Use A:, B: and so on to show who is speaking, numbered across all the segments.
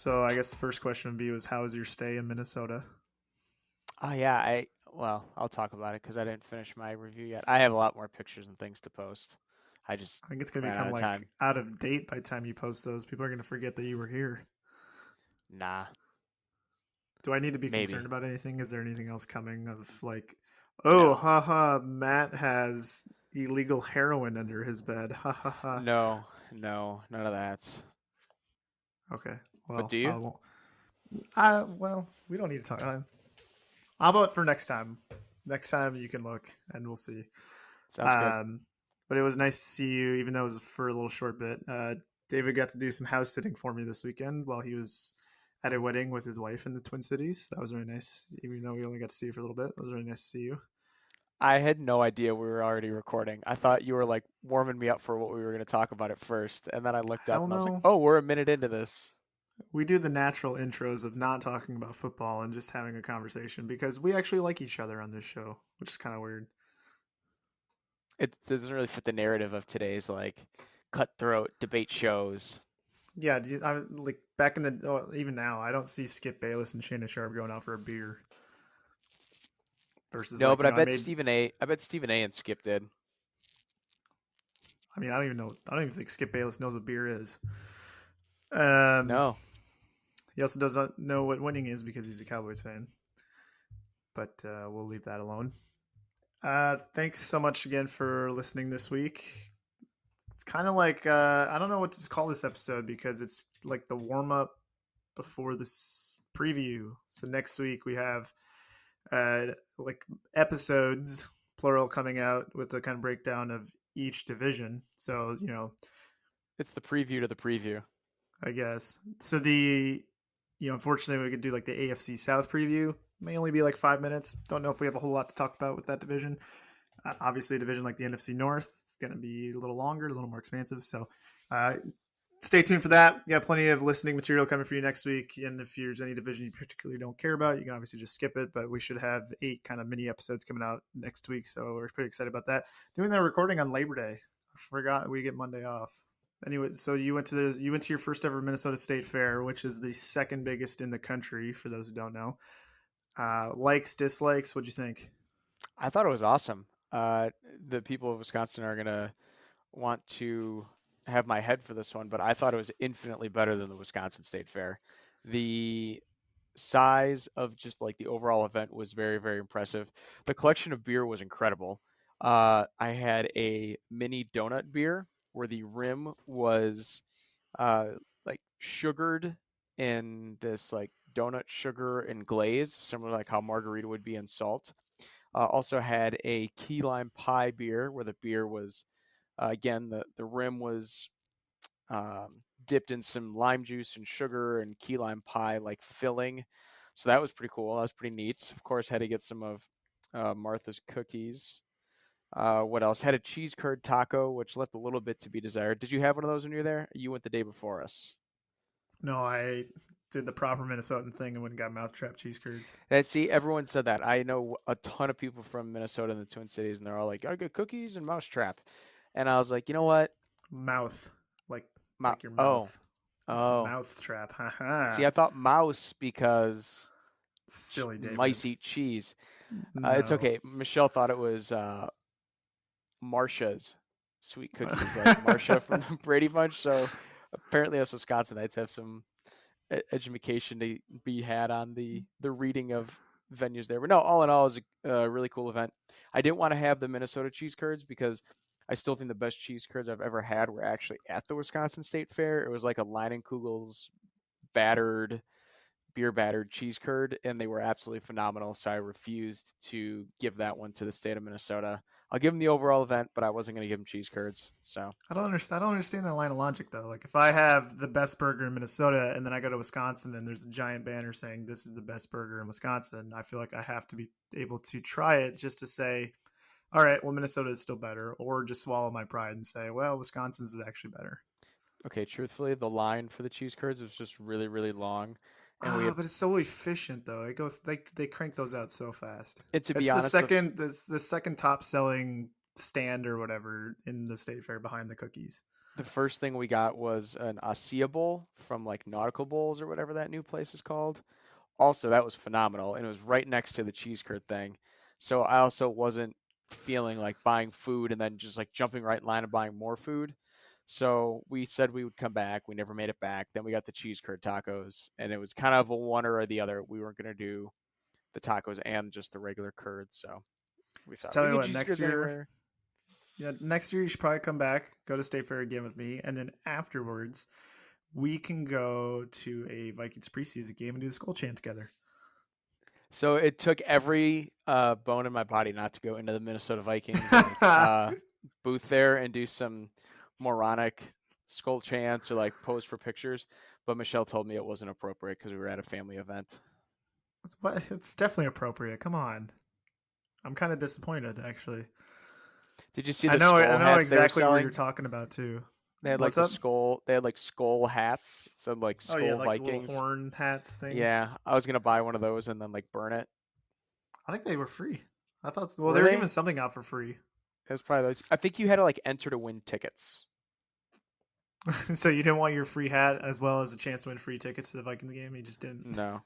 A: So I guess the first question would be was how was your stay in Minnesota?
B: Oh yeah, I'll talk about it because I didn't finish my review yet. I have a lot more pictures and things to post. I just
A: I think it's gonna
B: ran out
A: become
B: of
A: like
B: time.
A: out of date by the time you post those. People are gonna forget that you were here.
B: Nah,
A: Do I need to be concerned
B: maybe.
A: about anything? Is there anything else coming of like, oh,
B: No,
A: haha, Matt has illegal heroin under his bed. Ha ha ha.
B: no, no, none of that.
A: Okay.
B: But
A: Well,
B: do
A: I
B: you?
A: won't. Well, we don't need to talk. How about for next time? Next time you can look and we'll see.
B: Sounds good.
A: Um, but it was nice to see you, even though it was for a little short bit. David got to do some house sitting for me this weekend while he was at a wedding with his wife in the Twin Cities. That was really nice, even though we only got to see you for a little bit. It was really nice to see you.
B: I had no idea we were already recording. I thought you were like warming me up for what we were going to talk about at first, and then I looked up
A: Hell
B: and I was like,
A: no.
B: "Oh, we're a minute into this."
A: We do the natural intros of not talking about football and just having a conversation because we actually like each other on this show, which is kind of weird.
B: It doesn't really fit the narrative of today's like cutthroat debate shows.
A: Yeah, like back in the even now, I don't see Skip Bayless and Shannon Sharp going out for a beer versus
B: No,
A: like
B: but
A: I made.
B: I bet Stephen A. and Skip did.
A: I mean, I don't even know. I don't even think Skip Bayless knows what beer is. Um,
B: No,
A: he also doesn't know what winning is because he's a Cowboys fan. But we'll leave that alone. Thanks so much again for listening this week. It's kind of like I don't know what to call this episode because it's like the warm up before this preview. So next week we have like episodes plural coming out with a kind of breakdown of each division. So
B: it's the preview to the preview.
A: I guess so. Unfortunately, we could do like the AFC South preview. May only be like 5 minutes. Don't know if we have a whole lot to talk about with that division. Obviously, a division like the NFC North is going to be a little longer, a little more expansive. So, uh, stay tuned for that. You got plenty of listening material coming for you next week. And if there's any division you particularly don't care about, you can obviously just skip it. But we should have 8 kind of mini episodes coming out next week. So we're pretty excited about that. Doing that recording on Labor Day. I forgot we get Monday off. Anyway, so you went to your first ever Minnesota State Fair, which is the second biggest in the country. For those who don't know, likes, dislikes. What'd you think?
B: I thought it was awesome. The people of Wisconsin are gonna want to have my head for this one, but I thought it was infinitely better than the Wisconsin State Fair. The size of just like the overall event was very, very impressive. The collection of beer was incredible. I had a mini donut beer where the rim was uh, like sugared in this like donut sugar and glaze, similar to like how margarita would be in salt. Also had a key lime pie beer where the beer was again the rim was dipped in some lime juice and sugar and key lime pie like filling. So that was pretty cool. That was pretty neat. Of course, had to get some of Martha's cookies. What else? Had a cheese curd taco, which left a little bit to be desired. Did you have one of those when you were there? You went the day before us.
A: No, I did the proper Minnesotan thing and went and got mouthtrap cheese curds.
B: And see, everyone said that. I know a ton of people from Minnesota and the Twin Cities, and they're all like, "Gotta get cookies and mousetrap." And I was like, you know what?
A: Mouth, like
B: Ma-
A: your
B: oh,
A: mouth. It's
B: oh.
A: mouthtrap.
B: See,
A: Haha.
B: I thought mouse because
A: Silly David.
B: mice eat cheese. It's
A: No.
B: okay. Michelle thought it was Marsha's sweet cookies, like Marsha from the Brady Bunch. So apparently, us Wisconsinites have some education to be had on the reading of venues there. But no, all in all, it was a really cool event. I didn't want to have the Minnesota cheese curds because I still think the best cheese curds I've ever had were actually at the Wisconsin State Fair. It was like a Leinenkugel's battered beer battered cheese curd, and they were absolutely phenomenal. So I refused to give that one to the state of Minnesota. I'll give them the overall event, but I wasn't going to give them cheese curds. So
A: I don't understand. I don't understand that line of logic though. Like if I have the best burger in Minnesota and then I go to Wisconsin and there's a giant banner saying this is the best burger in Wisconsin, I feel like I have to be able to try it just to say, all right, well Minnesota is still better, or just swallow my pride and say, well, Wisconsin's is actually better.
B: okay, truthfully, the line for the cheese curds was just really, really long, and we
A: Ah,
B: had.
A: but it's so efficient though. They crank those out so fast.
B: And to be
A: It's the
B: honest,
A: second top selling stand or whatever in the state fair behind the cookies.
B: The first thing we got was an Asia bowl from like Nautical Bowls or whatever that new place is called. Also, that was phenomenal, and it was right next to the cheese curd thing. So I also wasn't feeling like buying food and then just like jumping right in line and buying more food. So we said we would come back. We never made it back. Then we got the cheese curd tacos, and it was kind of a one or the other. We weren't going to do the tacos and just the regular curds. So we
A: So
B: thought
A: tell
B: we
A: me
B: can
A: what,
B: cheese
A: next
B: curds
A: year,
B: anywhere.
A: yeah, next year you should probably come back, go to State Fair again with me, and then afterwards we can go to a Vikings preseason game and do the skull chant together.
B: So it took every bone in my body not to go into the Minnesota Vikings like booth there and do some moronic skull chants or like pose for pictures. But Michelle told me it wasn't appropriate because we were at a family event.
A: It's definitely appropriate. Come on, I'm kind of disappointed actually.
B: Did you see
A: I
B: the
A: know, I
B: skull
A: know
B: hats they were
A: exactly what you're
B: selling?
A: talking about too.
B: They had like
A: What's
B: the
A: up?
B: skull. They had like skull hats. It said like
A: Oh yeah,
B: skull
A: like the little
B: Vikings.
A: horn hats thing.
B: Yeah, I was gonna buy one of those and then like burn it.
A: I think they were free. I thought, well, they
B: Were
A: were
B: they?
A: giving something out for free.
B: It was probably those. I think you had to like enter to win tickets.
A: So you didn't want your free hat as well as a chance to win free tickets to the Vikings game. You just didn't.
B: No,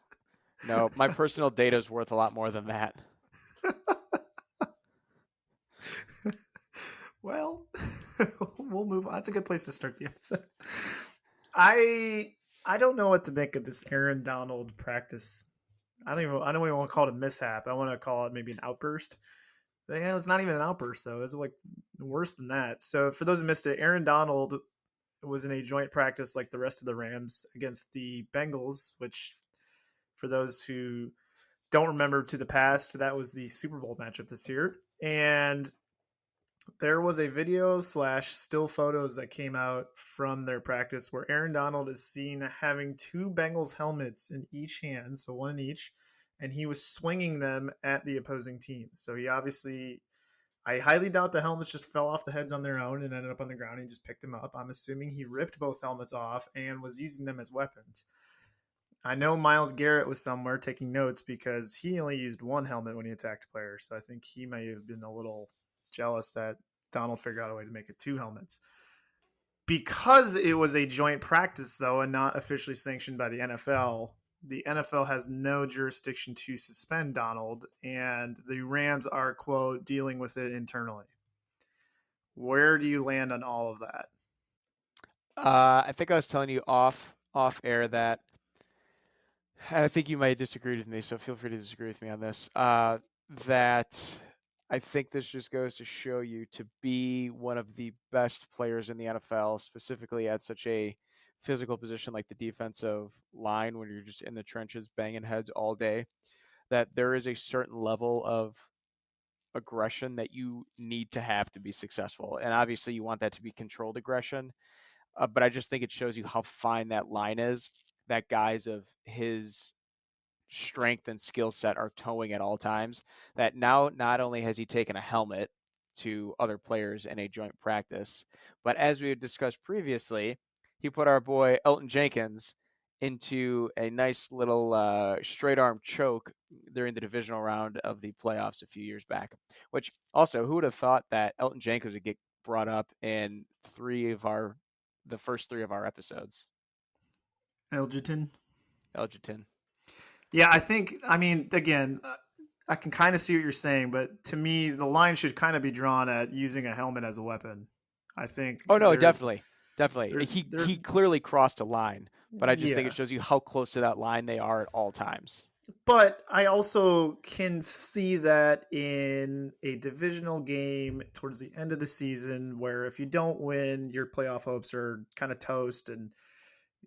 B: no, my personal data is worth a lot more than that.
A: Well, we'll move on. That's a good place to start the episode. I I don't know what to make of this Aaron Donald practice. I don't even want to call it a mishap. I want to call it maybe an outburst. Yeah, it's not even an outburst though. It's like worse than that. So for those who missed it, Aaron Donald was in a joint practice like the rest of the Rams against the Bengals, which for those who don't remember to the past, that was the Super Bowl matchup this year. And there was a video slash still photos that came out from their practice where Aaron Donald is seen having two Bengals helmets in each hand, so one in each, and he was swinging them at the opposing team. So he obviously, I highly doubt the helmets just fell off the heads on their own and ended up on the ground. And he just picked them up. I'm assuming he ripped both helmets off and was using them as weapons. I know Miles Garrett was somewhere taking notes because he only used one helmet when he attacked a player. So I think he may have been a little jealous that Donald figured out a way to make it two helmets. Because it was a joint practice, though, and not officially sanctioned by the NFL has no jurisdiction to suspend Donald, and the Rams are, quote, dealing with it internally. Where do you land on all of that?
B: I think I was telling you off air that and I think you might disagree with me, so feel free to disagree with me on this. That I think this just goes to show you to be one of the best players in the NFL, specifically at such a physical position like the defensive line when you're just in the trenches banging heads all day, that there is a certain level of aggression that you need to have to be successful. And obviously, you want that to be controlled aggression. But I just think it shows you how fine that line is that guys of his strength and skill set are towing at all times. That now not only has he taken a helmet to other players in a joint practice, but as we had discussed previously, he put our boy Elton Jenkins into a nice little straight arm choke during the divisional round of the playoffs a few years back. Which also, who would have thought that Elton Jenkins would get brought up in the first three of our episodes?
A: Elgin.
B: Elgiton.
A: Yeah, I mean, again, I can kind of see what you're saying, but to me, the line should kind of be drawn at using a helmet as a weapon. I think
B: Oh no, definitely, definitely.
A: there's,
B: He clearly crossed a line, but I just think it
A: yeah.
B: shows you how close to that line they are at all times.
A: But I also can see that in a divisional game towards the end of the season, where if you don't win, your playoff hopes are kind of toast and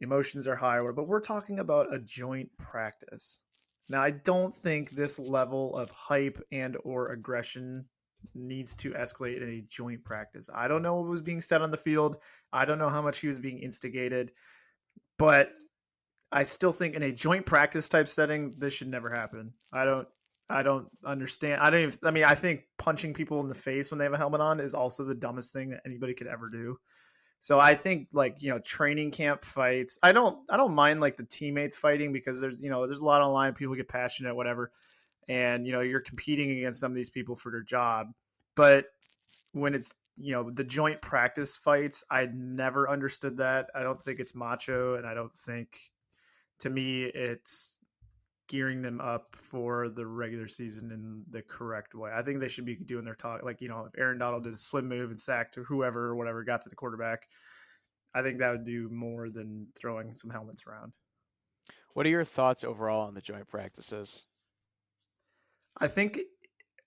A: emotions are high. But we're talking about a joint practice. Now, I don't think this level of hype and or aggression needs to escalate in a joint practice. I don't know what was being said on the field. I don't know how much he was being instigated, but I still think in a joint practice type setting, this should never happen. I don't understand. I don't even, I mean, I think punching people in the face when they have a helmet on is also the dumbest thing that anybody could ever do. So I think like, training camp fights, I don't mind like the teammates fighting because there's a lot online, people get passionate, whatever. And, you're competing against some of these people for their job. But when it's, the joint practice fights, I never understood that. I don't think it's macho, and I don't think, to me, it's gearing them up for the regular season in the correct way. I think they should be doing their talk. Like, if Aaron Donald did a swim move and sacked whoever or whatever got to the quarterback, I think that would do more than throwing some helmets around.
B: What are your thoughts overall on the joint practices?
A: I think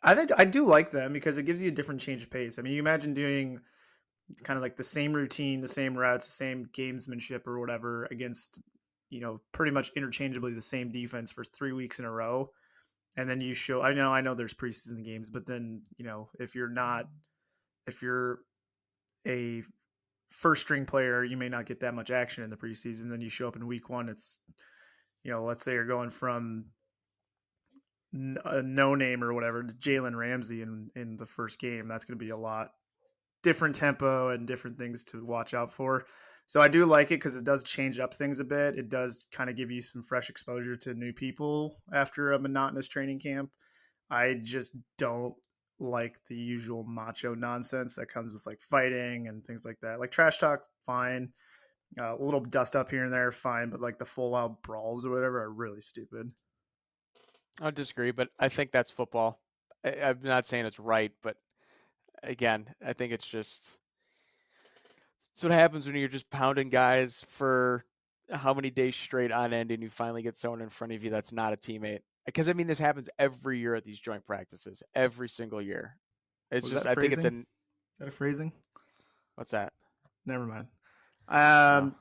A: I do like them because it gives you a different change of pace. I mean, you imagine doing kind of like the same routine, the same routes, the same gamesmanship or whatever against, pretty much interchangeably the same defense for 3 weeks in a row. And then you show, I know there's preseason games, but then, if you're a first string player, you may not get that much action in the preseason. Then you show up in week one. It's, let's say you're going from a no name or whatever to Jalen Ramsey in the first game. That's going to be a lot different tempo and different things to watch out for. So I do like it because it does change up things a bit. It does kind of give you some fresh exposure to new people after a monotonous training camp. I just don't like the usual macho nonsense that comes with like fighting and things like that. Like trash talk, fine. A little dust up here and there, fine. But like the full out brawls or whatever are really stupid.
B: I don't disagree, but I think that's football. I'm not saying it's right, but again, I think it's what happens when you're just pounding guys for how many days straight on end, and you finally get someone in front of you that's not a teammate. Because I mean, this happens every year at these joint practices, every single year. It's
A: Was
B: just,
A: that
B: I think
A: phrasing? Is that a phrasing?
B: what's that?
A: Never mind.
B: Oh.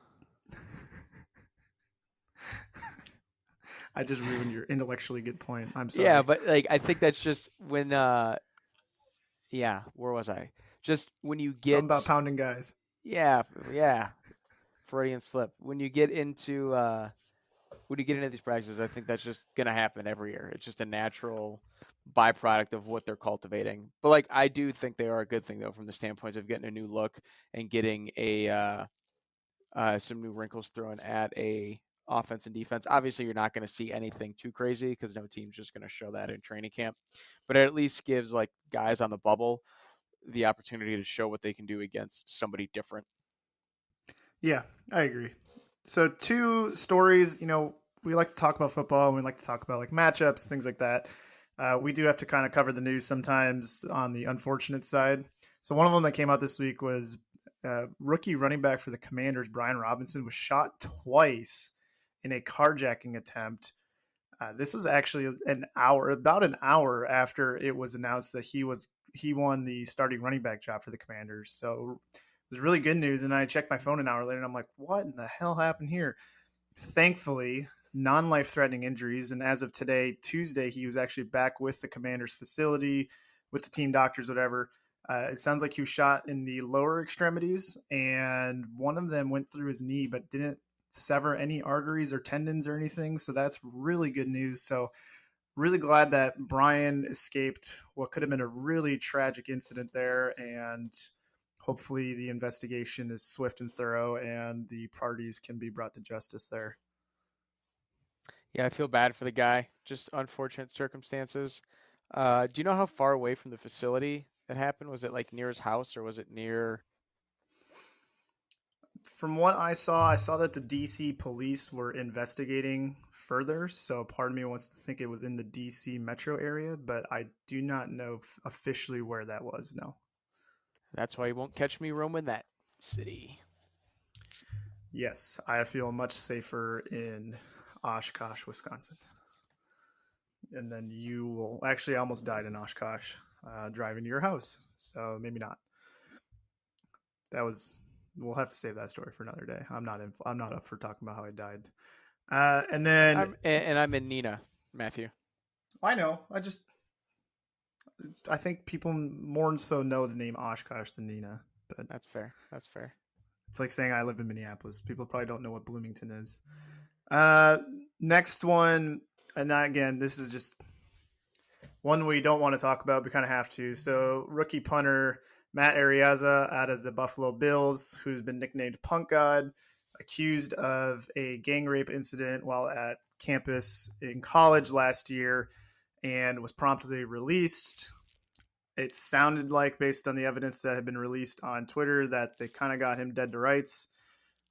A: I just ruined your intellectually good point. I'm
B: Yeah,
A: sorry.
B: but like, I think that's just when, yeah, where was I? Just when you
A: Something about
B: get,
A: pounding guys.
B: yeah, yeah, Freudian slip. When you get into these practices, I think that's just going to happen every year. It's just a natural byproduct of what they're cultivating. But like, I do think they are a good thing though, from the standpoint of getting a new look and getting some new wrinkles thrown at a offense and defense. Obviously, you're not going to see anything too crazy because no team's just going to show that in training camp. But it at least gives like guys on the bubble the opportunity to show what they can do against somebody different.
A: Yeah, I agree. So two stories, we like to talk about football and we like to talk about like matchups, things like that. We do have to kind of cover the news sometimes on the unfortunate side. So one of them that came out this week was rookie running back for the Commanders, Brian Robinson, was shot twice in a carjacking attempt. This was actually about an hour after it was announced that he won the starting running back job for the Commanders. So it was really good news. And I checked my phone an hour later, and I'm like, what in the hell happened here? Thankfully, non-life threatening injuries. And as of today, Tuesday, he was actually back with the Commanders facility, with the team doctors, whatever. It sounds like he was shot in the lower extremities, and one of them went through his knee, but didn't sever any arteries or tendons or anything. So that's really good news. So really glad that Brian escaped what could have been a really tragic incident there. And hopefully the investigation is swift and thorough and the parties can be brought to justice there.
B: Yeah, I feel bad for the guy. Just unfortunate circumstances. Do you know how far away from the facility it happened? Was it like near his house or was it near?
A: From what I saw that the DC police were investigating further. So part of me wants to think it was in the DC metro area, but I do not know officially where that was. No.
B: That's why you won't catch me roaming that city.
A: Yes, I feel much safer in Oshkosh, Wisconsin. And then you will actually I almost died in Oshkosh driving to your house. So maybe not. That was we'll have to save that story for another day. I'm not up for talking about how I died. And then
B: I'm in Nina, Matthew.
A: I know I think people more so know the name Oshkosh than Nina, but
B: That's fair. That's fair.
A: it's like saying I live in Minneapolis. People probably don't know what Bloomington is. Next one, and again, this is just one we don't want to talk about, but kind of have to. So, rookie punter Matt Ariaza out of the Buffalo Bills, who's been nicknamed Punk God, accused of a gang rape incident while at campus in college last year and was promptly released. It sounded like, based on the evidence that had been released on Twitter, that they kind of got him dead to rights.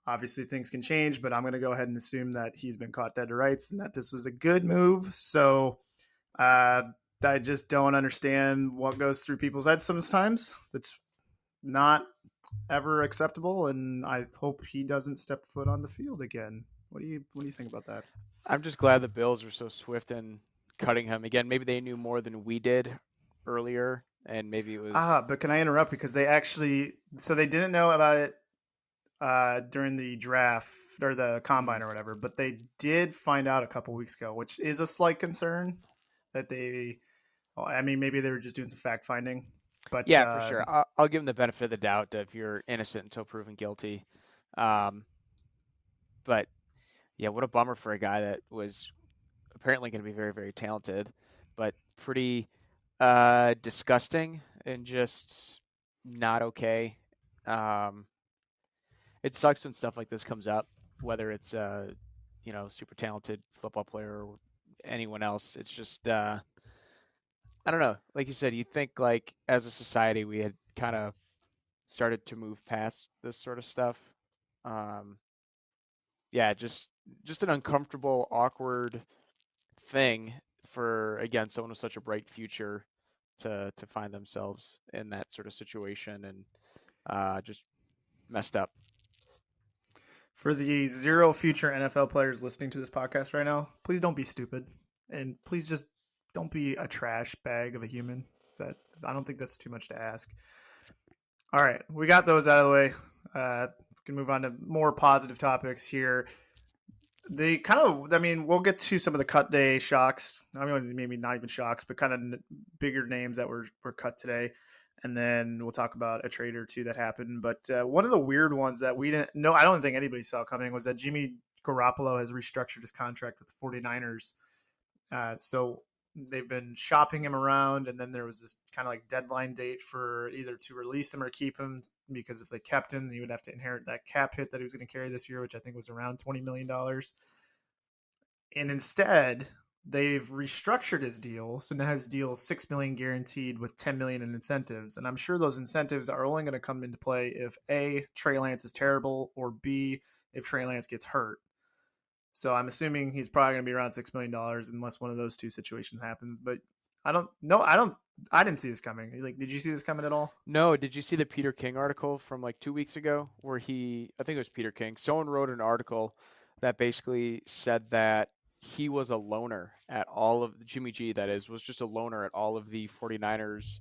A: Obviously, things can change, but I'm going to go ahead and assume that he's been caught dead to rights and that this was a good move. So uh, I just don't understand what goes through people's heads sometimes. That's not ever acceptable, and I hope he doesn't step foot on the field again. What do you think about that?
B: I'm just glad the Bills were so swift in cutting him. Again, maybe they knew more than we did earlier, and maybe it was.
A: But can I interrupt because they didn't know about it during the draft or the
B: Mm,
A: combine or whatever, but they did find out a couple weeks ago, which is a slight concern that they. Well, I mean, maybe they were just doing some fact finding, but
B: yeah, for sure. I'll give him the benefit of the doubt if you're innocent until proven guilty. Um, but yeah, what a bummer for a guy that was apparently going to be very, very talented, but pretty disgusting and just not okay. Um, it sucks when stuff like this comes up, whether it's super talented football player or anyone else. It's just I don't know. Like you said, you think like as a society we had kind of started to move past this sort of stuff. Um, yeah, just an uncomfortable, awkward thing for again someone with such a bright future to find themselves in that sort of situation and just messed up.
A: for the zero future NFL players listening to this podcast right now, please don't be stupid, and please just don't be a trash bag of a human. That I don't think that's too much to ask. All right, we got those out of the way. We can move on to more positive topics here. We'll get to some of the cut day shocks. I mean, maybe not even shocks, but kind of bigger names that were cut today. And then we'll talk about a trade or two that happened. But one of the weird ones that we didn't know, I don't think anybody saw coming, was that Jimmy Garoppolo has restructured his contract with the 49ers. So they've been shopping him around, and then there was this kind of like deadline date for either to release him or keep him, because if they kept him, he would have to inherit that cap hit that he was going to carry this year, which I think was around $20 million. And instead, they've restructured his deal, so now his deal is $6 million guaranteed with $10 million in incentives. And I'm sure those incentives are only going to come into play if A, Trey Lance is terrible, or B, if Trey Lance gets hurt. So I'm assuming he's probably going to be around $6 million unless one of those two situations happens. But I don't know. I didn't see this coming. Like, did you see this coming at all?
B: No, did you see the Peter King article from like 2 weeks ago where I think it was Peter King. Someone wrote an article that basically said that he was a loner at all of Jimmy G, that is, was just a loner at all of the 49ers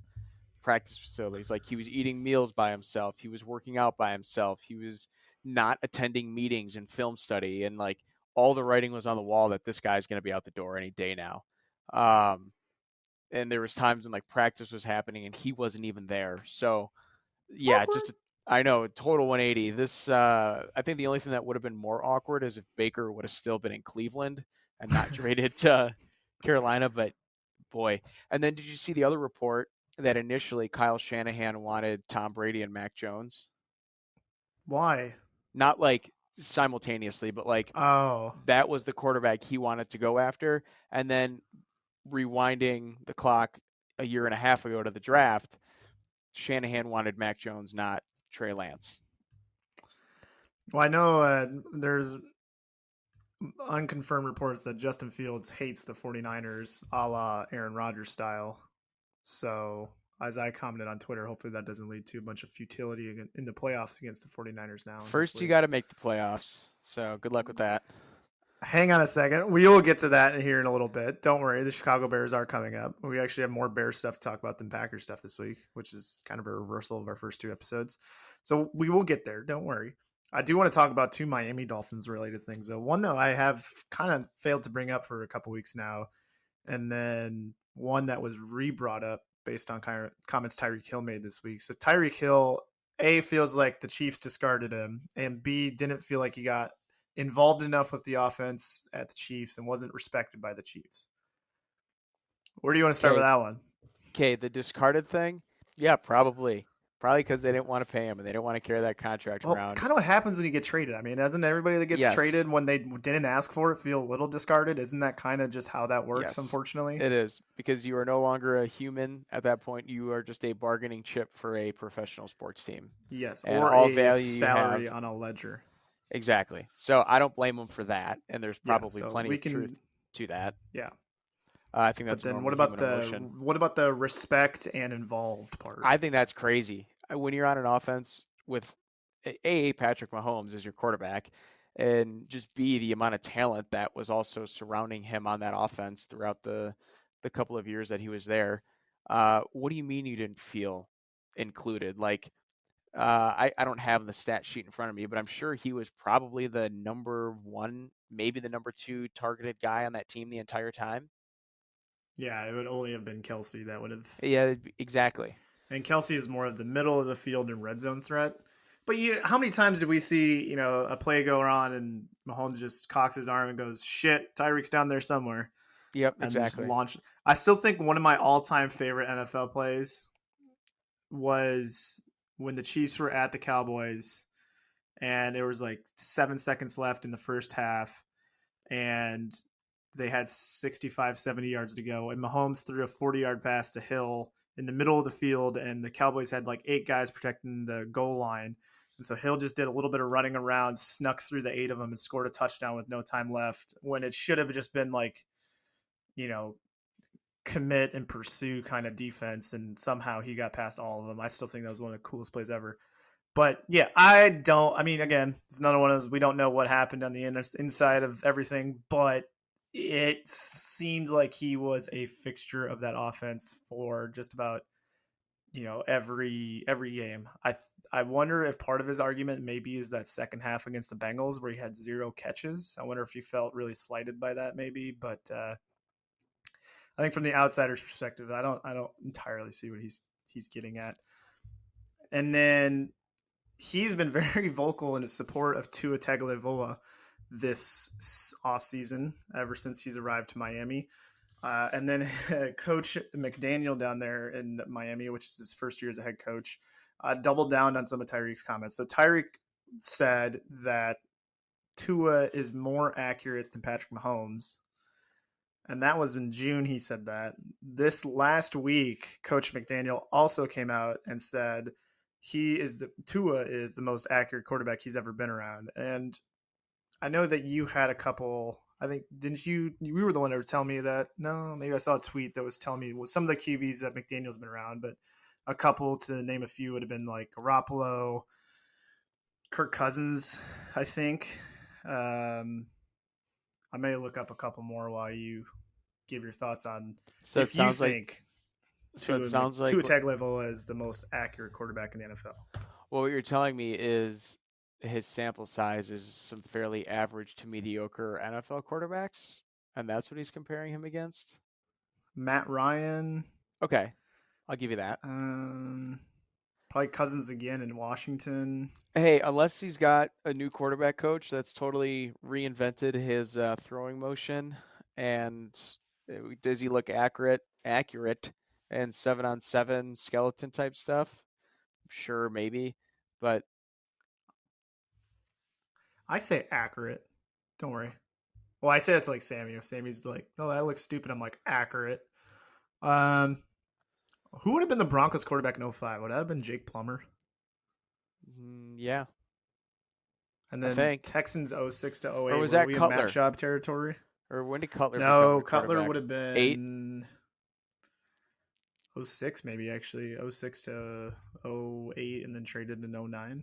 B: practice facilities. Like he was eating meals by himself. He was working out by himself. He was not attending meetings and film study. And like all the writing was on the wall that this guy's going to be out the door any day now. Um, and there was times when like practice was happening and he wasn't even there. So yeah,
A: Awkward.
B: I know, total 180. This I think the only thing that would have been more awkward is if Baker would have still been in Cleveland and not traded to Carolina, but boy. And then did you see the other report that initially Kyle Shanahan wanted Tom Brady and Mac Jones?
A: Why?
B: Not like simultaneously, but like
A: Oh,
B: that was the quarterback he wanted to go after. And then rewinding the clock a year and a half ago to the draft, Shanahan wanted Mac Jones, not Trey Lance.
A: well, I know there's unconfirmed reports that Justin Fields hates the 49ers a la Aaron Rodgers style. So, as I commented on Twitter, hopefully that doesn't lead to a bunch of futility in the playoffs against the 49ers now. And
B: First, you
A: hopefully,
B: got to make the playoffs. So good luck with that.
A: hang on a second. We will get to that here in a little bit. Don't worry. The Chicago Bears are coming up. We actually have more Bears stuff to talk about than Packers stuff this week, which is kind of a reversal of our first two episodes. So we will get there. Don't worry. I do want to talk about two Miami Dolphins related things, though. One, though, I have kind of failed to bring up for a couple weeks now, and then one that was re-brought up based on kind of comments Tyreek Hill made this week. So Tyreek Hill, A, feels like the Chiefs discarded him, and B, didn't feel like he got involved enough with the offense at the Chiefs and wasn't respected by the Chiefs. Where do you want to start with
B: Okay,
A: that one?
B: okay, the discarded thing. Yeah, probably. Probably because they didn't want to pay him and they didn't want to carry that contract
A: Well, it's
B: around.
A: kind of what happens when you get traded. I mean, doesn't everybody that gets
B: Yes,
A: traded when they didn't ask for it feel a little discarded? Isn't that kind of just how that works,
B: yes,
A: unfortunately?
B: it is because you are no longer a human at that point. You are just a bargaining chip for a professional sports team,
A: Yes,
B: and
A: or
B: all
A: a
B: value you
A: salary
B: have.
A: on a ledger.
B: Exactly. So I don't blame them for that, and there's
A: Yeah,
B: probably
A: so
B: plenty
A: we
B: of truth
A: can,
B: to that.
A: yeah.
B: I think
A: But
B: that's a
A: then
B: normal human emotion.
A: what about the respect and involved part?
B: I think that's crazy. When you're on an offense with Patrick Mahomes as your quarterback, and just B, the amount of talent that was also surrounding him on that offense throughout the couple of years that he was there. What do you mean you didn't feel included? Like, I don't have the stat sheet in front of me, but I'm sure he was probably the number one, maybe the number two targeted guy on that team the entire time.
A: Yeah, it would only have been Kelsey that would have.
B: Yeah, exactly.
A: And Kelsey is more of the middle of the field and red zone threat. But how many times did we see, a play go on and Mahomes just cocks his arm and goes, shit, Tyreek's down there somewhere,
B: Yep,
A: and just
B: exactly.
A: launch. I still think one of my all time favorite NFL plays was when the Chiefs were at the Cowboys and there was like 7 seconds left in the first half and they had 65, 70 yards to go. And Mahomes threw a 40-yard pass to Hill in the middle of the field, and the Cowboys had like 8 guys protecting the goal line. And so Hill just did a little bit of running around, snuck through the 8 of them, and scored a touchdown with no time left when it should have just been like, you know, commit and pursue kind of defense. And somehow he got past all of them. I still think that was one of the coolest plays ever. But yeah, I mean, again, it's another one of those, we don't know what happened on the inside of everything, but it seemed like he was a fixture of that offense for just about, every game. I wonder if part of his argument maybe is that second half against the Bengals where he had 0 catches. I wonder if he felt really slighted by that maybe, but I think from the outsider's perspective, I don't entirely see what he's getting at. And then he's been very vocal in his support of Tua Tagovailoa this offseason, ever since he's arrived to Miami. And then Coach McDaniel down there in Miami, which is his first year as a head coach, doubled down on some of Tyreek's comments. So Tyreek said that Tua is more accurate than Patrick Mahomes. And that was in June, he said that. This last week, Coach McDaniel also came out and said Tua is the most accurate quarterback he's ever been around. And I know that you had a couple. I think didn't you? You were the one that was telling me that. No, maybe I saw a tweet that was telling me some of the QBs that McDaniel's been around, but a couple to name a few would have been like Garoppolo, Kirk Cousins, I think. Um, I may look up a couple more while you give your thoughts on
B: So it
A: if you
B: sounds like
A: think
B: so it sounds like
A: Tua Tagovailoa is the most accurate quarterback in the NFL.
B: well, what you're telling me is his sample size is some fairly average to mediocre NFL quarterbacks, and that's what he's comparing him against.
A: Matt Ryan,
B: Okay, I'll give you that.
A: um, probably Cousins again in Washington.
B: Hey, unless he's got a new quarterback coach that's totally reinvented his throwing motion, and does he look accurate, and 7-on-7 skeleton type stuff? Sure, maybe, but
A: I say accurate. Don't worry. Well, I say it's like Sammy. If Sammy's like, "Oh, that looks stupid," I'm like, accurate. Um, who would have been the Broncos quarterback in '05? Would that have been Jake Plummer?
B: yeah,
A: And
B: I
A: then
B: think.
A: Texans '06 to
B: Or
A: '08.
B: was
A: Were
B: that
A: we in
B: Cutler?
A: matchup territory?
B: Or when did Cutler become
A: No,
B: the
A: Cutler would
B: quarterback?
A: have
B: 8?
A: been '06 maybe actually. '06 to '08 and then traded in '09.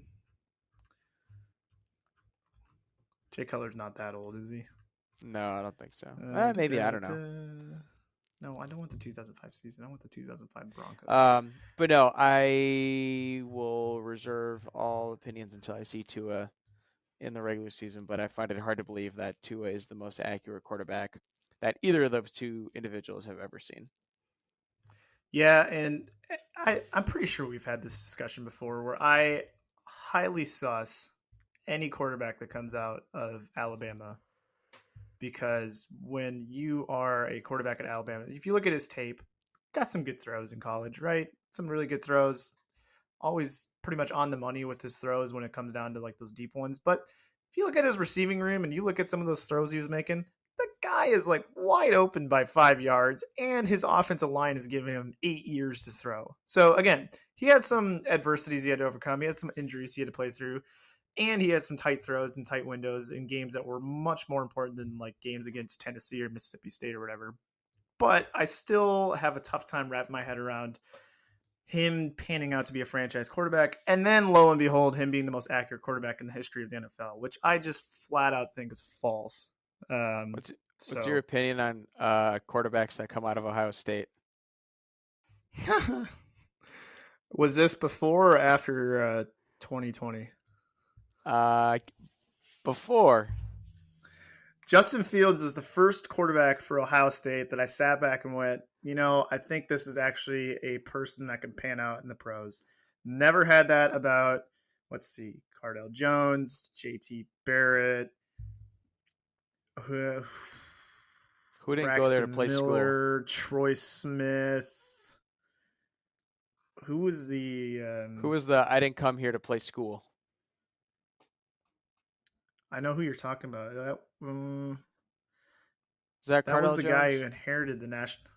A: Jay Cutler's not that old, is he?
B: No, I don't think so.
A: Da,
B: Maybe, I
A: da,
B: don't know.
A: da. No, I don't want the 2005 season. I want the 2005 Broncos.
B: But no, I will reserve all opinions until I see Tua in the regular season, but I find it hard to believe that Tua is the most accurate quarterback that either of those two individuals have ever seen.
A: Yeah, and I'm pretty sure we've had this discussion before where I highly sus any quarterback that comes out of Alabama because when you are a quarterback at Alabama, if you look at his tape, got some good throws in college, right? Some really good throws. always pretty much on the money with his throws when it comes down to like those deep ones. But if you look at his receiving room and you look at some of those throws he was making, the guy is like wide open by 5 yards, and his offensive line is giving him 8 years to throw. So again, he had some adversities he had to overcome. He had some injuries he had to play through, and he had some tight throws and tight windows in games that were much more important than like games against Tennessee or Mississippi State or whatever. But I still have a tough time wrapping my head around him panning out to be a franchise quarterback, and then lo and behold, him being the most accurate quarterback in the history of the NFL, which I just flat out think is false. Um,
B: What's what's your
A: so,
B: opinion on quarterbacks that come out of Ohio State?
A: was this before or after 2020?
B: Uh, Before.
A: Justin Fields was the first quarterback for Ohio State that I sat back and went, I think this is actually a person that can pan out in the pros. Never had that about, let's see, Cardell Jones, JT Barrett,
B: Who didn't go there to
A: Braxton
B: play school?
A: Miller, Troy Smith. Who was the?
B: Who was the I didn't come here to play school?
A: I know who you're talking about.
B: Is that
A: That was
B: Cardell
A: the guy who
B: Jones?
A: inherited the national.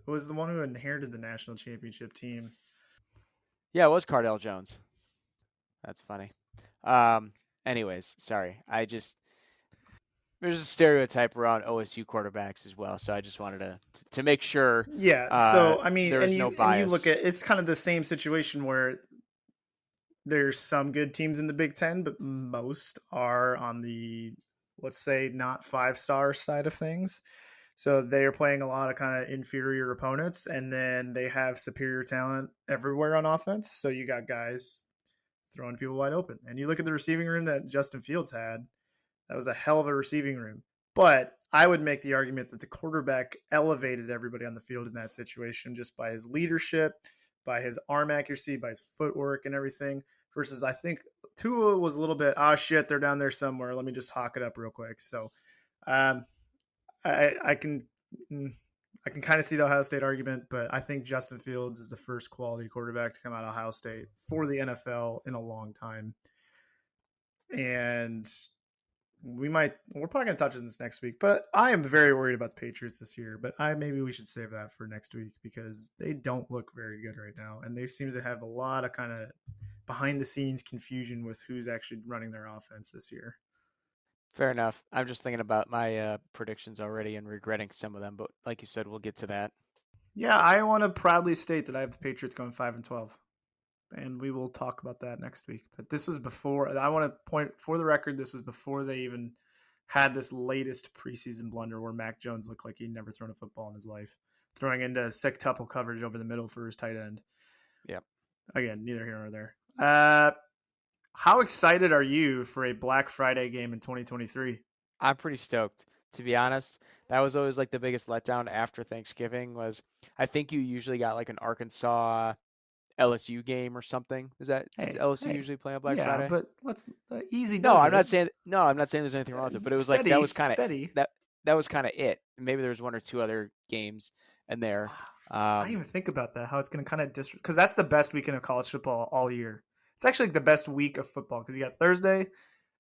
A: It was the one who inherited the national championship team.
B: Yeah, it was Cardell Jones. That's funny. Um, Anyways, sorry. There's a stereotype around OSU quarterbacks as well, so I just wanted to make sure
A: Yeah. So I mean,
B: there
A: and
B: was no
A: you look
B: bias.
A: at it's kind of the same situation where there's some good teams in the Big Ten, but most are on the, let's say, not 5-star side of things. So they are playing a lot of kind of inferior opponents, and then they have superior talent everywhere on offense. So you got guys throwing people wide open. And you look at the receiving room that Justin Fields had, that was a hell of a receiving room. But I would make the argument that the quarterback elevated everybody on the field in that situation just by his leadership, by his arm accuracy, by his footwork and everything. Versus, I think Tua was a little bit, oh shit, they're down there somewhere. Let me just hawk it up real quick. So um, I can I can kind of see the Ohio State argument, but I think Justin Fields is the first quality quarterback to come out of Ohio State for the NFL in a long time. And we're probably going to touch on this next week, but I am very worried about the Patriots this year. But maybe we should save that for next week because they don't look very good right now, and they seem to have a lot of kind of behind the scenes confusion with who's actually running their offense this year.
B: Fair enough. I'm just thinking about my predictions already and regretting some of them, but like you said, we'll get to that.
A: Yeah, I want to proudly state that I have the Patriots going 5-12, and we will talk about that next week. But this was before. I want to point for the record. This was before they even had this latest preseason blunder where Mac Jones looked like he'd never thrown a football in his life, throwing into sick tuple coverage over the middle for his tight end.
B: Yep.
A: Again, neither here nor there. How excited are you for a Black Friday game in 2023?
B: I'm pretty stoked, to be honest. That was always like the biggest letdown after Thanksgiving was I think you usually got like an Arkansas LSU game or something. Does
A: Hey,
B: LSU
A: hey,
B: usually play on Black
A: yeah,
B: Friday?
A: but let's easy
B: No,
A: does
B: I'm
A: it.
B: not saying no, I'm not saying there's anything wrong with it, but it was like
A: Steady, steady.
B: that that was kind of it. Maybe there was one or two other games in there.
A: I didn't even think about that. How it's going to kind of because that's the best weekend of college football all year. It's actually like the best week of football because you got Thursday,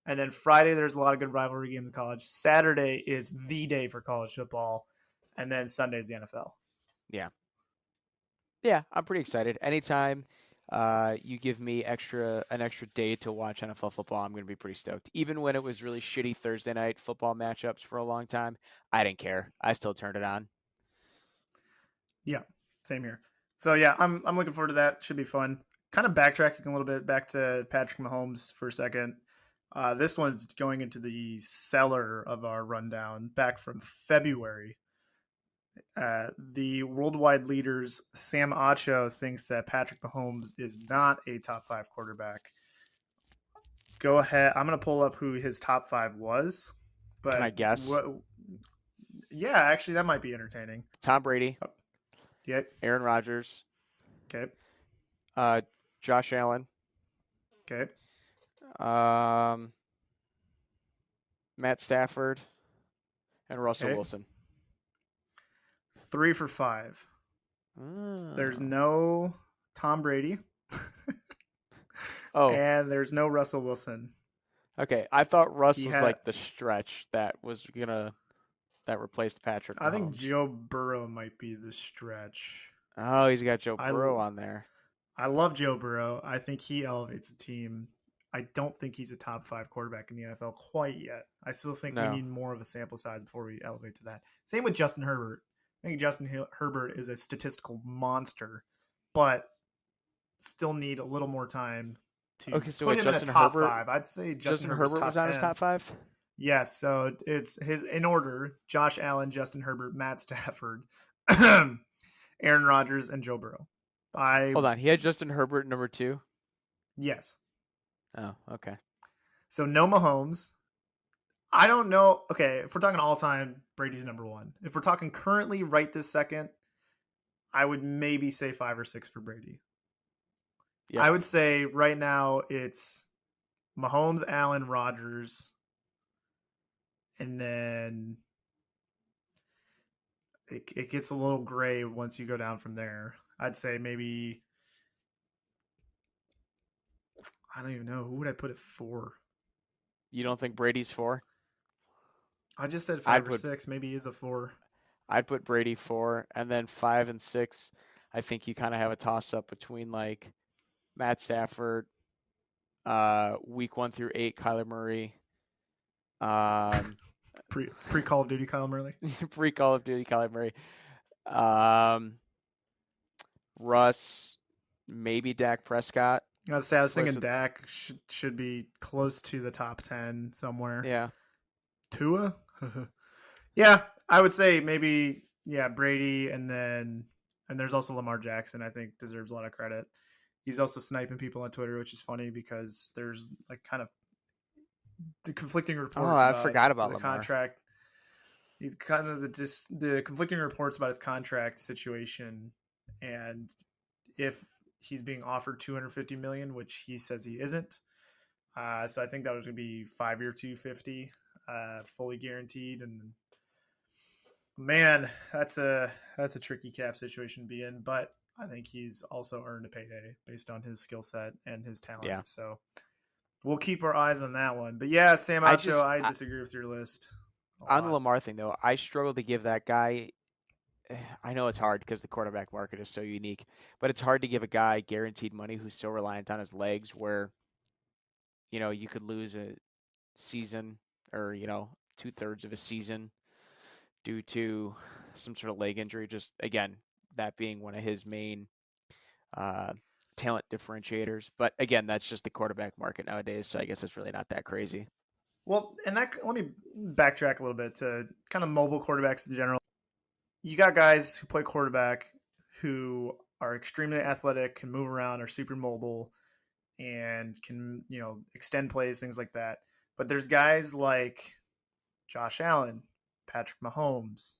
A: and then Friday there's a lot of good rivalry games in college. Saturday is the day for college football, and then Sunday is the NFL.
B: Yeah. Yeah, I'm pretty excited. Anytime you give me an extra day to watch NFL football, I'm going to be pretty stoked. Even when it was really shitty Thursday night football matchups for a long time, I didn't care. I still turned it on.
A: Yeah, same here. So yeah, I'm looking forward to that. Should be fun. Kind of backtracking a little bit back to Patrick Mahomes for a second. This one's going into the cellar of our rundown back from February. The worldwide leaders, Sam Acho, thinks that Patrick Mahomes is not a top 5 quarterback. Go ahead. I'm going to pull up who his top 5 was.
B: Can I
A: But
B: guess?
A: yeah, actually, that might be entertaining.
B: Tom Brady,
A: Oh, yeah.
B: Aaron Rodgers,
A: Okay.
B: uh, Josh Allen,
A: Okay.
B: um, Matt Stafford, and Russell
A: Okay.
B: Wilson.
A: 3 for 5. There's
B: Oh.
A: no Tom Brady.
B: Oh,
A: And there's no Russell Wilson.
B: okay. I thought Russ
A: He
B: was
A: had,
B: like the stretch that replaced Patrick
A: I think
B: Mahomes.
A: Joe Burrow might be the stretch.
B: Oh, he's got Joe
A: I
B: Burrow on there.
A: I love Joe Burrow. I think he elevates the team. I don't think he's a top 5 quarterback in the NFL quite yet. I still think we
B: No.
A: need more of a sample size before we elevate to that. Same with Justin Herbert. I think Herbert is a statistical monster, but still need a little more time to
B: Okay, so
A: put
B: wait,
A: him in a
B: Justin
A: top
B: Herbert.
A: 5. I'd say Justin
B: Justin
A: Herbert's
B: Herbert
A: top
B: was on his
A: 10.
B: top five.
A: Yes, so it's his in order: Josh Allen, Justin Herbert, Matt Stafford, Aaron Rodgers, and Joe Burrow. I
B: Hold on, he had Justin Herbert number two.
A: Yes.
B: Oh, okay.
A: So no Mahomes. I don't know. Okay, if we're talking all time, Brady's number one. If we're talking currently, right this second, I would maybe say 5 or 6 for Brady.
B: Yep.
A: I would say right now it's Mahomes, Allen, Rodgers, and then it gets a little gray once you go down from there. I'd say maybe I don't even know who would I put it for.
B: You don't think Brady's four?
A: I just said
B: I'd
A: five or
B: put
A: six. Maybe he's a 4.
B: I'd put Brady four, and then 5 and 6. I think you kind of have a toss up between like Matt Stafford, week 1 through 8, Kyler Murray, um,
A: Pre Call of Duty Kyle Murray.
B: pre Call of Duty Kyler Murray, um, Russ, maybe Dak Prescott.
A: I was
B: Flips
A: thinking
B: with,
A: Dak should be close to the top 10 somewhere.
B: yeah,
A: Tua? Yeah, I would say maybe Brady and there's also Lamar Jackson. I think deserves a lot of credit. He's also sniping people on Twitter, which is funny because there's like kind of the conflicting
B: oh,
A: reports
B: I
A: about
B: forgot about
A: the
B: Lamar.
A: contract. He's kind of the conflicting reports about his contract situation and if he's being offered 250 million, which he says he isn't. So I think that was going to be 5-year 250, fully guaranteed. And man, that's a tricky cap situation to be in. But I think he's also earned a payday based on his skill set and his
B: Yeah,
A: talent. So we'll keep our eyes on that one. But yeah, Sam
B: I
A: Acho,
B: just
A: I disagree with your list a
B: on the
A: lot.
B: Lamar thing though, I struggle to give that guy. I know it's hard because the quarterback market is so unique, but it's hard to give a guy guaranteed money who's so reliant on his legs where, you could lose a season or, 2/3 of a season due to some sort of leg injury. Just again, that being one of his main uh, talent differentiators. But again, that's just the quarterback market nowadays. So I guess it's really not that crazy.
A: Well, and that let me backtrack a little bit to kind of mobile quarterbacks in general. You got guys who play quarterback who are extremely athletic, can move around, are super mobile, and can, extend plays, things like that. But there's guys like Josh Allen, Patrick Mahomes,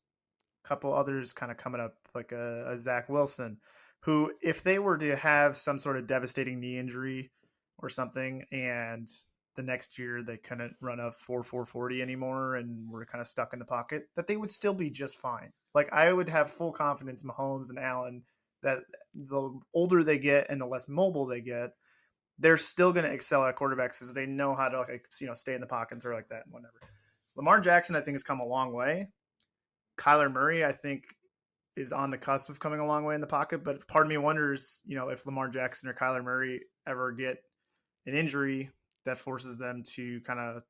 A: a couple others kind of coming up, like a Zach Wilson, who, if they were to have some sort of devastating knee injury or something, and the next year they couldn't run a 4.40 anymore and were kind of stuck in the pocket, that they would still be just fine. Like I would have full confidence in Mahomes and Allen that the older they get and the less mobile they get, they're still going to excel at quarterbacks because they know how to stay in the pocket and throw like that and whatever. Lamar Jackson, I think, has come a long way. Kyler Murray, I think, is on the cusp of coming a long way in the pocket. But part of me wonders, if Lamar Jackson or Kyler Murray ever get an injury that forces them to kind of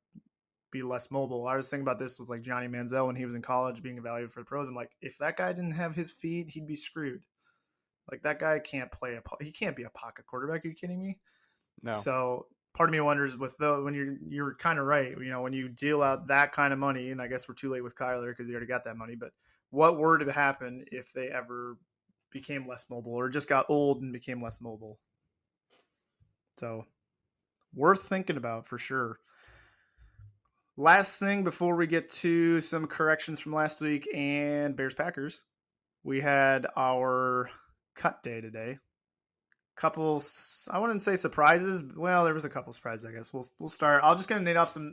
A: be less mobile. I was thinking about this with like Johnny Manziel when he was in college being evaluated for the pros. I'm like, if that guy didn't have his feet, he'd be screwed. Like that guy can't he can't be a pocket quarterback. Are you kidding me?
B: No.
A: So part of me wonders when you're kind of right. When you deal out that kind of money, and I guess we're too late with Kyler because he already got that money. But what were to happen if they ever became less mobile or just got old and became less mobile? So worth thinking about for sure. Last thing before we get to some corrections from last week and Bears Packers, we had our cut day today. Couple, I wouldn't say surprises. Well, there was a couple surprises, I guess. We'll start. I'll just gonna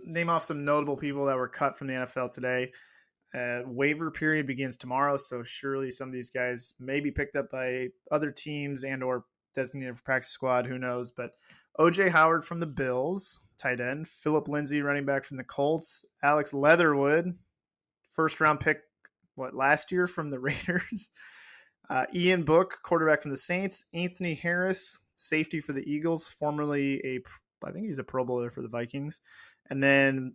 A: name off some notable people that were cut from the NFL today. Waiver period begins tomorrow, so surely some of these guys may be picked up by other teams and or designated for practice squad. Who knows? But OJ Howard from the Bills, tight end. Philip Lindsay, running back from the Colts. Alex Leatherwood, first round pick, last year from the Raiders. Ian Book, quarterback from the Saints. Anthony Harris, safety for the Eagles, I think he's a Pro Bowler for the Vikings. And then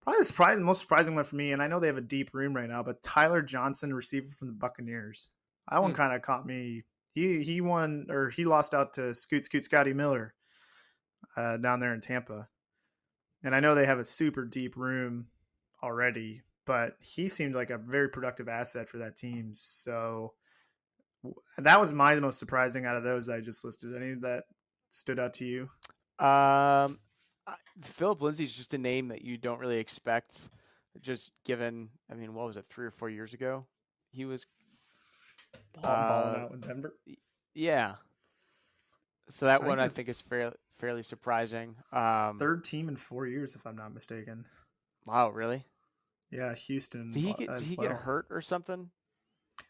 A: probably the most surprising one for me, and I know they have a deep room right now, but Tyler Johnson, receiver from the Buccaneers. That one
B: Hmm.
A: kind of caught me. He lost out to Scotty Miller down there in Tampa. And I know they have a super deep room already, but he seemed like a very productive asset for that team. So that was my most surprising out of those that I just listed. Any that stood out to you?
B: Um, Philip Lindsay is just a name that you don't really expect, just given. I mean, what was it, 3 or 4 years ago? He was.
A: Balling
B: Uh,
A: out in Denver.
B: yeah. So that
A: I
B: one
A: think
B: I
A: his
B: think is fairly surprising.
A: third team in 4 years, if I'm not mistaken.
B: Wow, really?
A: Yeah, Houston
B: Did
A: as
B: he get
A: well.
B: hurt or something?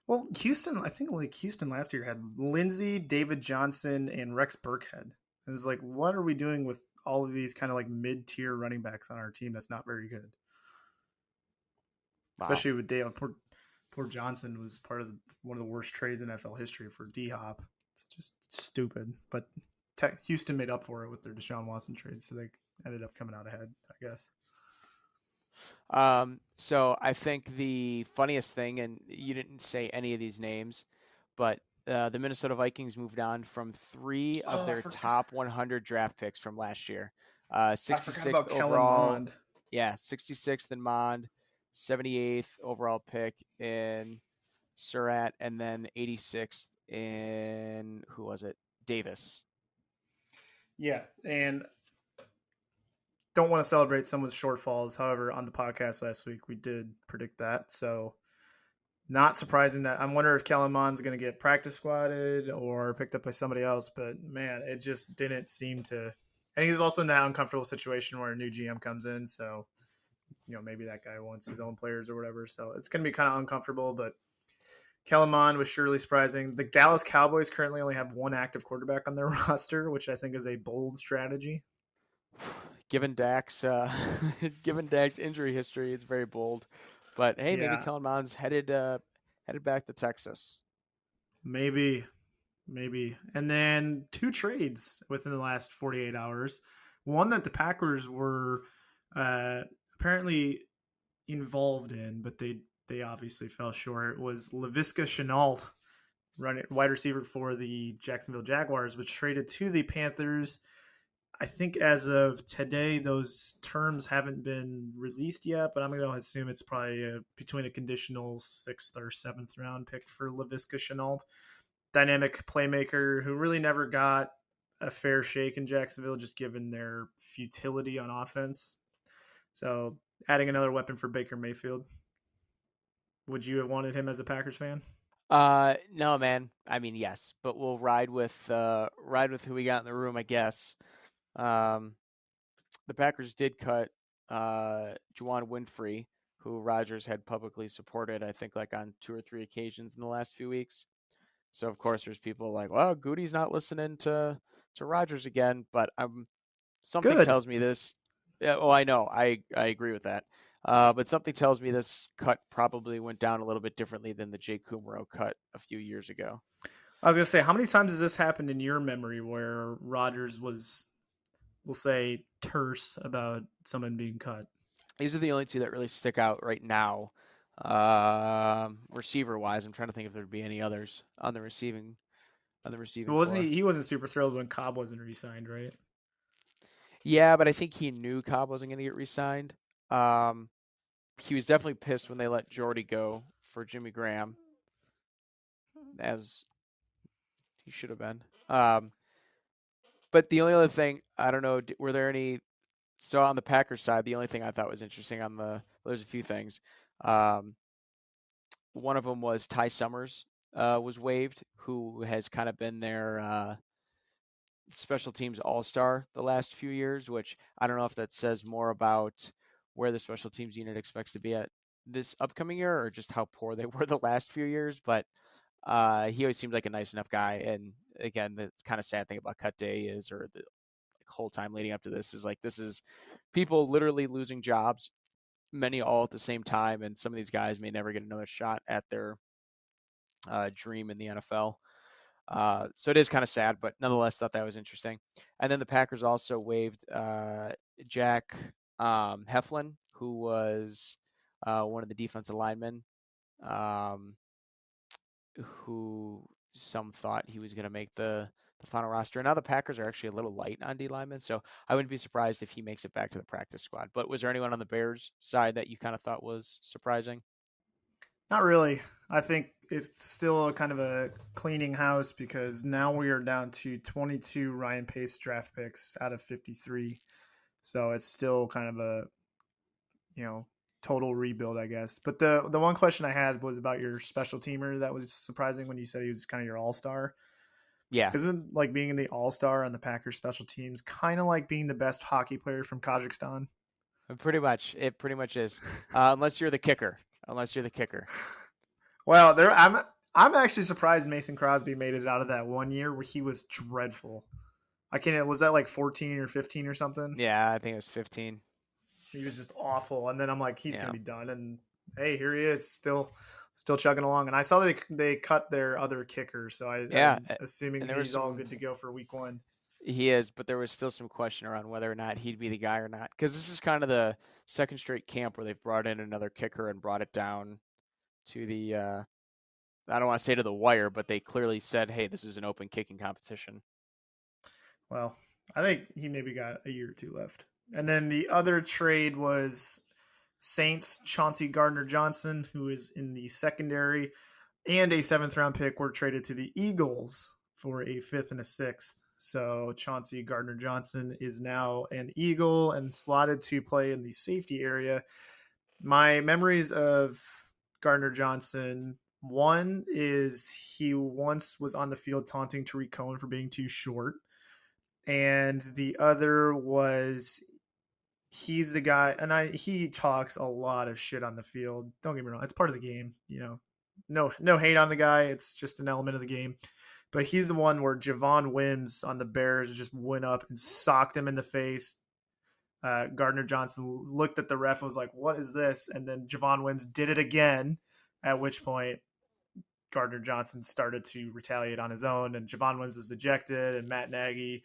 A: Well, Houston, I think like Houston last year had Lindsey, David Johnson, and Rex Burkhead. And it's like, what are we doing with all of these kind of like mid-tier running backs on our team? That's not very good,
B: Wow.
A: especially with Dale. Poor Johnson was part of one of the worst trades in NFL history for D Hop. It's just stupid. But Houston made up for it with their Deshaun Watson trade, so they ended up coming out ahead, I guess.
B: So I think the funniest thing, and you didn't say any of these names, but the Minnesota Vikings moved on from three of
A: Oh,
B: their top 100 draft picks from last year.
A: I forgot
B: 66th
A: about Kellen
B: overall,
A: Mond.
B: yeah, 66th in Mond, 78th overall pick in Surratt, and then 86th in, who was it? Davis.
A: Yeah, and don't want to celebrate someone's shortfalls. However, on the podcast last week, we did predict that. So, not surprising that I'm wondering if Kellen Mond's going to get practice squatted or picked up by somebody else. But man, it just didn't seem to. And he's also in that uncomfortable situation where a new GM comes in. So, maybe that guy wants his own players or whatever. So, it's going to be kind of uncomfortable. But Kellen Mond was surely surprising. The Dallas Cowboys currently only have one active quarterback on their roster, which I think is a bold strategy.
B: Given Dak's given Dak's injury history, it's very bold. But hey, maybe
A: Yeah,
B: Kellen Mond's headed back to Texas.
A: Maybe. And then two trades within the last 48 hours. One that the Packers were uh, apparently involved in, but they obviously fell short, was Laviska Shenault, wide receiver for the Jacksonville Jaguars, which traded to the Panthers. I think as of today, those terms haven't been released yet, but I'm going to assume it's probably between a conditional 6th or 7th round pick for Laviska Shenault, dynamic playmaker who really never got a fair shake in Jacksonville, just given their futility on offense. So adding another weapon for Baker Mayfield. Would you have wanted him as a Packers fan?
B: No, man. I mean, yes, but we'll ride with who we got in the room, I guess. Um, the Packers did cut Juwan Winfrey, who Rodgers had publicly supported, I think, like on 2 or 3 occasions in the last few weeks. So of course, there's people like, well, Goody's not listening to Rodgers again, but something
A: Good.
B: tells me this. Yeah, oh, I know, I agree with that. But something tells me this cut probably went down a little bit differently than the Jake Kumro cut a few years ago.
A: I was gonna say, how many times has this happened in your memory where Rodgers was, we'll say, terse about someone being cut?
B: These are the only two that really stick out right now. Receiver wise, I'm trying to think if there'd be any others on the
A: But
B: receiving
A: wasn't
B: core.
A: he? He wasn't super thrilled when Cobb wasn't re-signed, right?
B: Yeah, but I think he knew Cobb wasn't going to get re-signed. Um, he was definitely pissed when they let Jordy go for Jimmy Graham, as he should have been. But the only other thing, I don't know, were there any? So on the Packers side, the only thing I thought was interesting there's a few things. Um, One of them was Ty Summers was waived, who has kind of been their special teams all-star the last few years, which I don't know if that says more about where the special teams unit expects to be at this upcoming year or just how poor they were the last few years. But he always seemed like a nice enough guy, and again, the kind of sad thing about cut day is, or the whole time leading up to this is like this is people literally losing jobs, many all at the same time, and some of these guys may never get another shot at their dream in the NFL. So it is kind of sad, but nonetheless, thought that was interesting. And then the Packers also waived Jack Heflin, who was one of the defensive linemen, um, who some thought he was going to make the final roster. Now the Packers are actually a little light on D linemen, so I wouldn't be surprised if he makes it back to the practice squad. But was there anyone on the Bears side that you kind of thought was surprising?
A: Not really. I think it's still a kind of a cleaning house because now we are down to 22 Ryan Pace draft picks out of 53. So it's still kind of a, you know, total rebuild, I guess. But the one question I had was about your special teamer. That was surprising when you said he was kind of your all-star.
B: Yeah,
A: Isn't like being the all-star on the Packers special teams kind of like being the best hockey player from Kazakhstan?
B: pretty much. It pretty much is, unless you're the kicker. Unless you're the kicker.
A: Well, I'm actually surprised Mason Crosby made it out of that one year where he was dreadful. I can't. Was that like 14 or 15 or something?
B: Yeah, I think it was 15.
A: He was just awful. And then I'm like, he's
B: Yeah.
A: gonna be done. And hey, here he is, still chugging along. And I saw they cut their other kicker, so
B: Yeah,
A: I'm assuming
B: and there was
A: he's all
B: some.
A: good to go for week one.
B: He is, but there was still some question around whether or not he'd be the guy or not. Because this is kind of the second straight camp where they've brought in another kicker and brought it down to the. I don't want to say to the wire, but they clearly said, "Hey, this is an open kicking competition."
A: Well, I think he maybe got a year or two left. And then the other trade was Saints Chauncey Gardner Johnson, who is in the secondary, and a seventh round pick were traded to the Eagles for a fifth and a sixth. So Chauncey Gardner Johnson is now an Eagle and slotted to play in the safety area. My memories of Gardner Johnson, one is he once was on the field taunting Tariq Cohen for being too short. And the other was he's the guy, and he talks a lot of shit on the field. Don't get me wrong, it's part of the game, No hate on the guy. It's just an element of the game. But he's the one where Javon Wims on the Bears just went up and socked him in the face. Gardner Johnson looked at the ref and was like, "What is this?" And then Javon Wims did it again. At which point, Gardner Johnson started to retaliate on his own, and Javon Wims was ejected. And Matt Nagy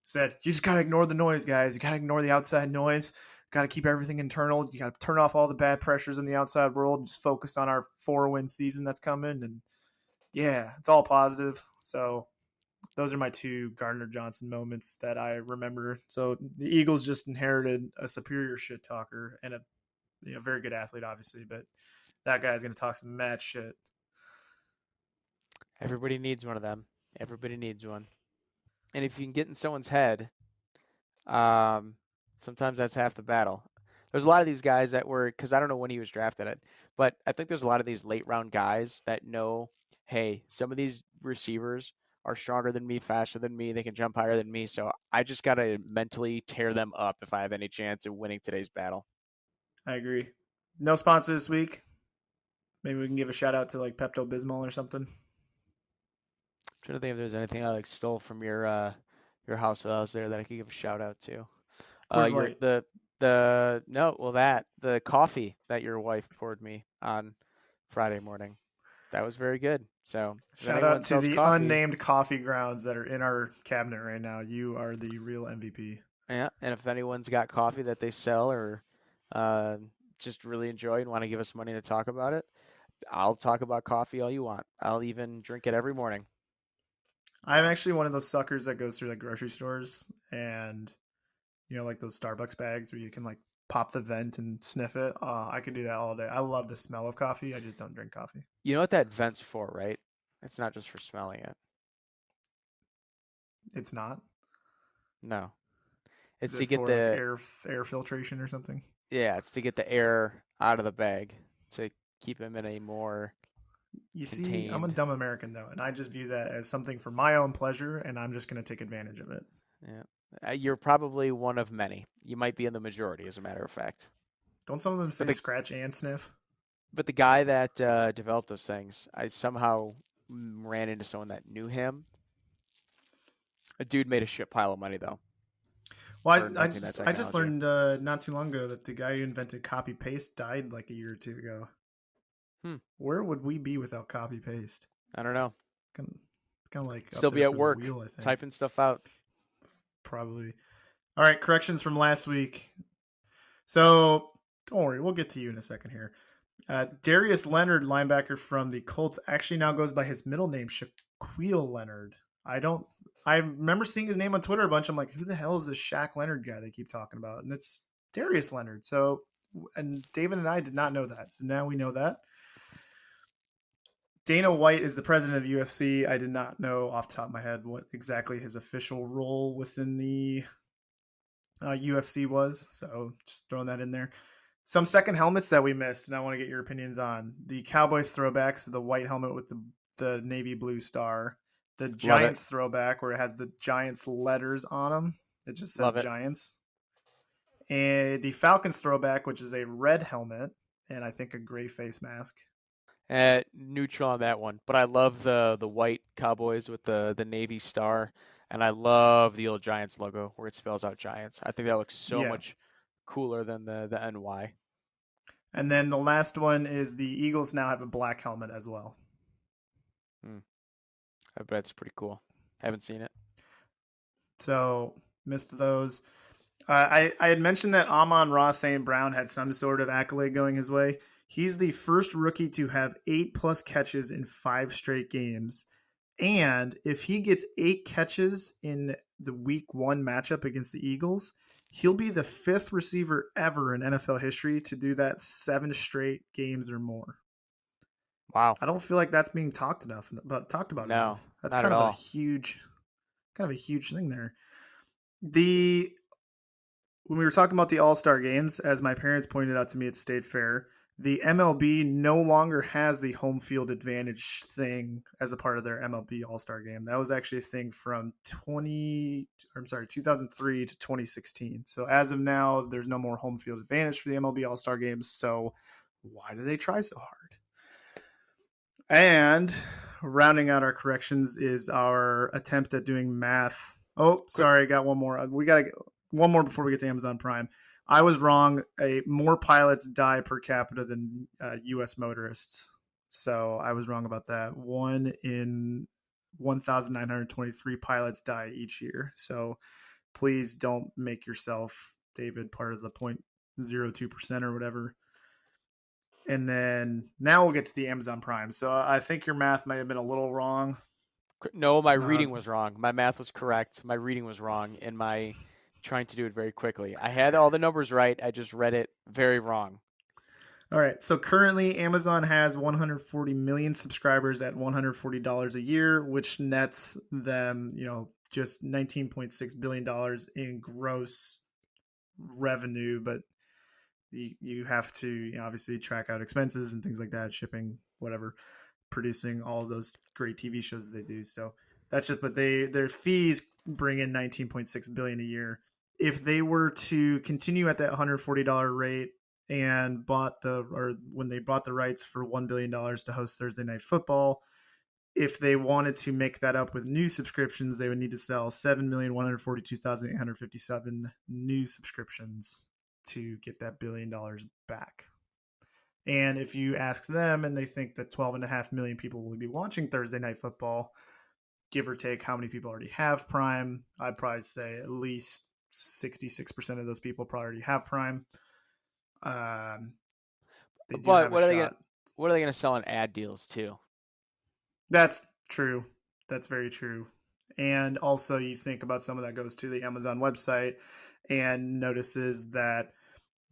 A: said, "You just gotta ignore the noise, guys. You gotta ignore the outside noise. Got to keep everything internal. You got to turn off all the bad pressures in the outside world and just focus on our 4-win season that's coming." And yeah, it's all positive. So those are my two Gardner Johnson moments that I remember. So the Eagles just inherited a superior shit talker and a very good athlete, obviously, but that guy's going to talk some mad shit.
B: Everybody needs one of them. Everybody needs one. And if you can get in someone's head, um, sometimes that's half the battle. There's a lot of these guys that were, because I don't know when he was drafted at, but I think there's a lot of these late round guys that know, hey, some of these receivers are stronger than me, faster than me, they can jump higher than me. So I just got to mentally tear them up if I have any chance of winning today's battle.
A: I agree. No sponsor this week. Maybe we can give a shout out to like Pepto Bismol or something.
B: I'm trying to think if there's anything I like stole from your house while I was there that I could give a shout out to.
A: Coors
B: Your
A: Light.
B: the no, well that the coffee that your wife poured me on Friday morning, that was very good. So if
A: Shout
B: anyone
A: out to
B: sells
A: the
B: coffee,
A: unnamed coffee grounds that are in our cabinet right now. You are the real MVP.
B: yeah, and if anyone's got coffee that they sell or uh, just really enjoy and want to give us money to talk about it, I'll talk about coffee all you want. I'll even drink it every morning.
A: I'm actually one of those suckers that goes through like grocery stores and like those Starbucks bags where you can like pop the vent and sniff it. I could do that all day. I love the smell of coffee. I just don't drink coffee.
B: You know what that vent's for, right? It's not just for smelling it.
A: It's not.
B: No.
A: Is
B: It's to
A: it
B: get
A: for like
B: the
A: air filtration or something?
B: yeah, it's to get the air out of the bag to keep him in a more
A: You see, I'm a
B: contained.
A: dumb American though, and I just view that as something for my own pleasure, and I'm just going to take advantage of it.
B: Yeah. You're probably one of many. You might be in the majority, as a matter of fact.
A: Don't some of them
B: But
A: say
B: the
A: scratch and sniff?
B: but the guy that developed those things, I somehow ran into someone that knew him, A dude made a shit pile of money though
A: Well,
B: for
A: I
B: inventing that
A: just
B: technology.
A: learned not too long ago that the guy who invented copy paste died like a year or two ago.
B: Hmm.
A: Where would we be without copy paste?
B: I don't know.
A: It's kind of like up
B: Still be
A: there
B: at
A: for the
B: work
A: wheel, I think.
B: typing stuff out.
A: Probably. All right, corrections from last week. So don't worry, we'll get to you in a second here. Darius Leonard, linebacker from the Colts, actually now goes by his middle name, Shaquille Leonard. I don't. I remember seeing his name on Twitter a bunch. I'm like, who the hell is this Shaq Leonard guy they keep talking about? And it's Darius Leonard. So, and David and I did not know that. So now we know that. Dana White is the president of UFC. I did not know off the top of my head what exactly his official role within the UFC was. So just throwing that in there. Some second helmets that we missed, and I want to get your opinions on the Cowboys throwbacks, the white helmet with the navy blue star, the
B: Love it.
A: Giants throwback where it has the Giants letters on them. It just says
B: Love it.
A: Giants. And the Falcons throwback, which is a red helmet and I think a gray face mask.
B: Neutral on that one, but I love the white Cowboys with the navy star, and I love the old Giants logo where it spells out Giants. I think that looks so
A: Yeah.
B: much cooler than the NY.
A: And then the last one is the Eagles now have a black helmet as well.
B: I bet it's pretty cool. Haven't seen it.
A: So missed those. I had mentioned that Amon-Ra St. Brown had some sort of accolade going his way. He's the first rookie to have 8+ catches in 5 straight games. And if he gets 8 catches in the week 1 matchup against the Eagles, he'll be the 5th receiver ever in NFL history to do that 7 straight games or more.
B: Wow.
A: I don't feel like that's being talked about
B: No,
A: enough. That's
B: not at
A: kind of a
B: all.
A: huge thing there. When we were talking about the All-Star games, as my parents pointed out to me at State Fair, the MLB no longer has the home field advantage thing as a part of their MLB All-Star game. That was actually a thing from 2003 to 2016. So as of now, there's no more home field advantage for the MLB All-Star games. So why do they try so hard? And rounding out our corrections is our attempt at doing math. Oh, sorry, I got one more. We got to get one more before we get to Amazon Prime. I was wrong. More pilots die per capita than U.S. motorists. So I was wrong about that. 1 in 1,923 pilots die each year. So please don't make yourself, David, part of the 0.02% or whatever. And then now we'll get to the Amazon Prime. So I think your math might have been a little wrong.
B: No, my reading was wrong. My math was correct. My reading was wrong in my trying to do it very quickly. I had all the numbers right. I just read it very wrong.
A: All right. So currently, Amazon has 140 million subscribers at $140 a year, which nets them, just $19.6 billion in gross revenue. But you have to obviously track out expenses and things like that, shipping, whatever, producing all of those great TV shows that they do. So that's just, but their fees bring in 19.6 billion a year. If they were to continue at that $140 rate and when they bought the rights for $1 billion to host Thursday Night Football, if they wanted to make that up with new subscriptions, they would need to sell 7,142,857 new subscriptions to get that $1 billion back. And if you ask them and they think that 12.5 million people will be watching Thursday Night Football, give or take how many people already have Prime, I'd probably say at least 66% of those people probably already have Prime. They do
B: But
A: have a shot.
B: what are they gonna sell in ad deals too?
A: That's true. That's very true. And also, you think about someone that goes to the Amazon website and notices that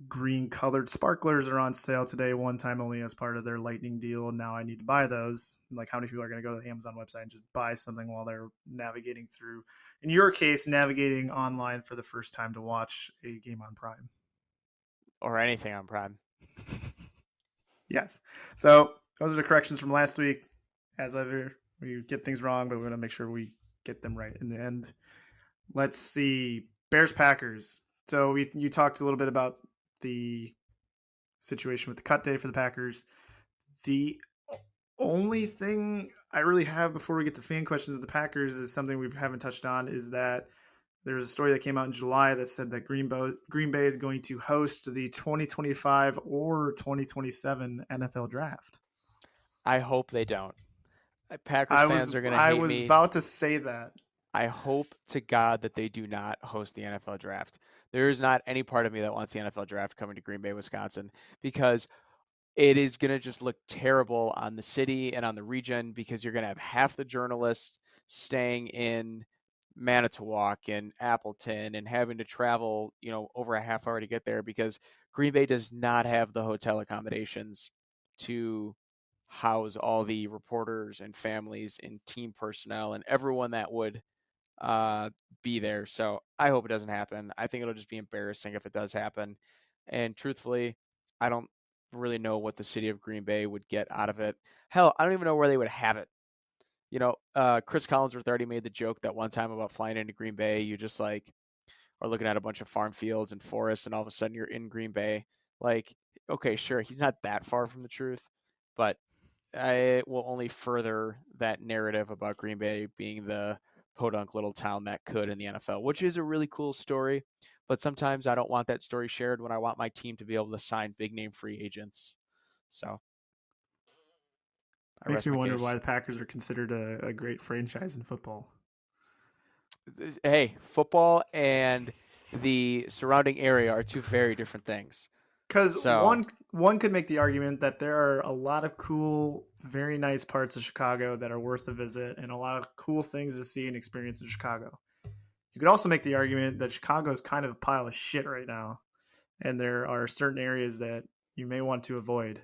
A: green colored sparklers are on sale today, one time only as part of their lightning deal. Now I need to buy those. Like, how many people are going to go to the Amazon website and just buy something while they're navigating through, in your case, navigating online for the first time to watch a game on Prime?
B: Or anything on Prime.
A: Yes. So those are the corrections from last week. As ever, we get things wrong, but we're going to make sure we get them right in the end. Let's see. Bears Packers. So you talked a little bit about the situation with the cut day for the Packers. The only thing I really have before we get to fan questions of the Packers is something we haven't touched on is that there's a story that came out in July that said that Green Bay is going to host the 2025 or 2027 NFL draft.
B: I hope they don't. Packers fans are going to
A: I
B: hate
A: was
B: me.
A: about to say that.
B: I hope to God that they do not host the NFL draft. There is not any part of me that wants the NFL draft coming to Green Bay, Wisconsin, because it is going to just look terrible on the city and on the region because you're going to have half the journalists staying in Manitowoc and Appleton and having to travel, over a half hour to get there because Green Bay does not have the hotel accommodations to house all the reporters and families and team personnel and everyone that would uh, be there. So I hope it doesn't happen. I think it'll just be embarrassing if it does happen. And truthfully, I don't really know what the city of Green Bay would get out of it. Hell, I don't even know where they would have it. Chris Collinsworth already made the joke that one time about flying into Green Bay. You just like are looking at a bunch of farm fields and forests, and all of a sudden you're in Green Bay. Like, okay, sure, he's not that far from the truth, but it will only further that narrative about Green Bay being the podunk little town that could in the NFL, which is a really cool story. But sometimes I don't want that story shared when I want my team to be able to sign big name free agents. So I
A: Makes
B: rest
A: me
B: my
A: wonder
B: case.
A: why the Packers are considered a great franchise in football.
B: Hey, football and the surrounding area are two very different things.
A: Because
B: So
A: one could make the argument that there are a lot of cool, very nice parts of Chicago that are worth a visit, and a lot of cool things to see and experience in Chicago. You could also make the argument that Chicago is kind of a pile of shit right now, and there are certain areas that you may want to avoid,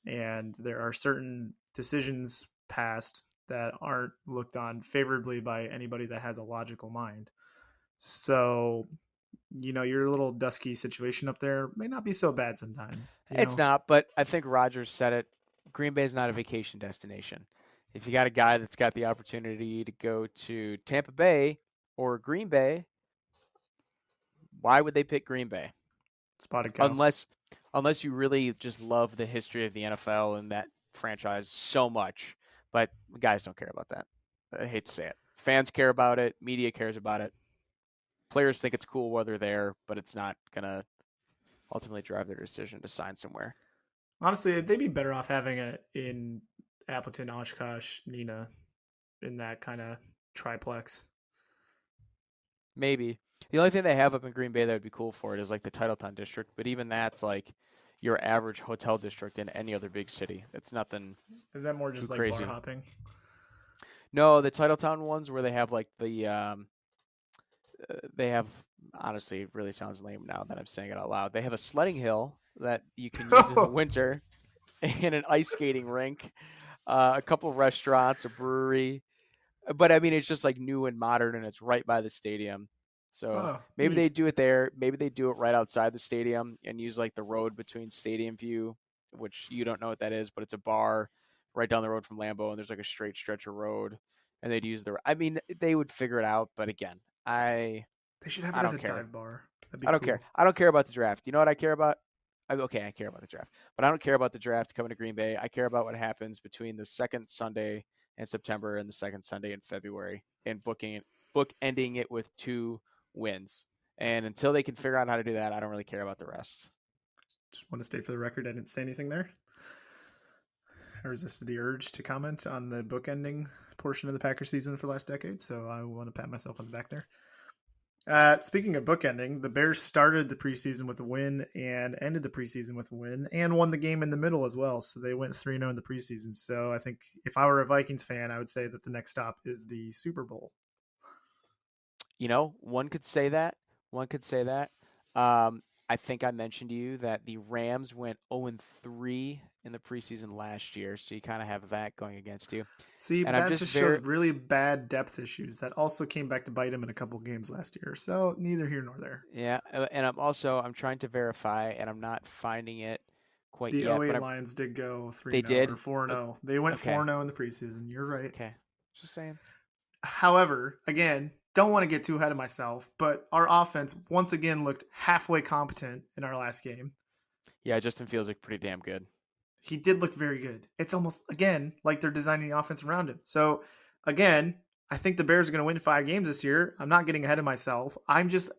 A: and there are certain decisions passed that aren't looked on favorably by anybody that has a logical mind. So, your little dusky situation up there may not be so bad sometimes,
B: it's not, but I think Rogers said it. Green Bay is not a vacation destination. If you got a guy that's got the opportunity to go to Tampa Bay or Green Bay, why would they pick Green Bay?
A: Spotted cow.
B: Unless unless you really just love the history of the NFL and that franchise so much. But guys don't care about that. I hate to say it. Fans care about it, media cares about it. Players think it's cool while they're there, but it's not gonna ultimately drive their decision to sign somewhere.
A: Honestly, they'd be better off having it in Appleton, Oshkosh, Nina, in that kind of triplex.
B: Maybe. The only thing they have up in Green Bay that would be cool for it is like the Titletown district, but even that's like your average hotel district in any other big city. It's nothing
A: Is that more
B: too
A: just like bar
B: crazy.
A: hopping?
B: No, the Titletown ones where they have like they have honestly it really sounds lame now that I'm saying it out loud. They have a sledding hill that you can use in the winter and an ice skating rink, a couple of restaurants, a brewery. But I mean, it's just like new and modern, and it's right by the stadium. So
A: Oh,
B: maybe they
A: neat.
B: do it there. Maybe they do it right outside the stadium and use like the road between Stadium View, which you don't know what that is, but it's a bar right down the road from Lambeau, and there's like a straight stretch of road, and they'd use the. I mean, they would figure it out, but again, I
A: They should have
B: I
A: it at
B: don't
A: a
B: care.
A: dive bar. That'd be
B: I don't care.
A: cool.
B: I don't care about the draft. You know what I care about? Okay, I care about the draft, but I don't care about the draft coming to Green Bay. I care about what happens between the second Sunday in September and the second Sunday in February, and book ending it with 2 wins. And until they can figure out how to do that, I don't really care about the rest.
A: Just want to state for the record, I didn't say anything there. I resisted the urge to comment on the bookending portion of the Packer season for the last decade, so I want to pat myself on the back there. Speaking of bookending, the Bears started the preseason with a win and ended the preseason with a win and won the game in the middle as well. So they went 3-0 in the preseason. So I think if I were a Vikings fan, I would say that the next stop is the Super Bowl.
B: One could say that. One could say that. Um, I think I mentioned to you that the Rams went 0-3 in the preseason last year, so you kind of have that going against you.
A: See,
B: And
A: but
B: I'm
A: that
B: just
A: just shows
B: very
A: really bad depth issues that also came back to bite him in a couple games last year. So neither here nor there.
B: Yeah, and I'm trying to verify, and I'm not finding it quite
A: The
B: yet. But
A: 08
B: I'm
A: Lions did go
B: they
A: 3-0 or
B: did. O-
A: 4-0. They went
B: Okay,
A: 4-0 in the preseason. You're right.
B: okay, just saying.
A: However, again, don't want to get too ahead of myself, but our offense once again looked halfway competent in our last game.
B: Yeah, Justin feels like pretty damn good.
A: He did look very good. It's almost, again, like they're designing the offense around him. So, again, I think the Bears are going to win 5 games this year. I'm not getting ahead of myself. I'm just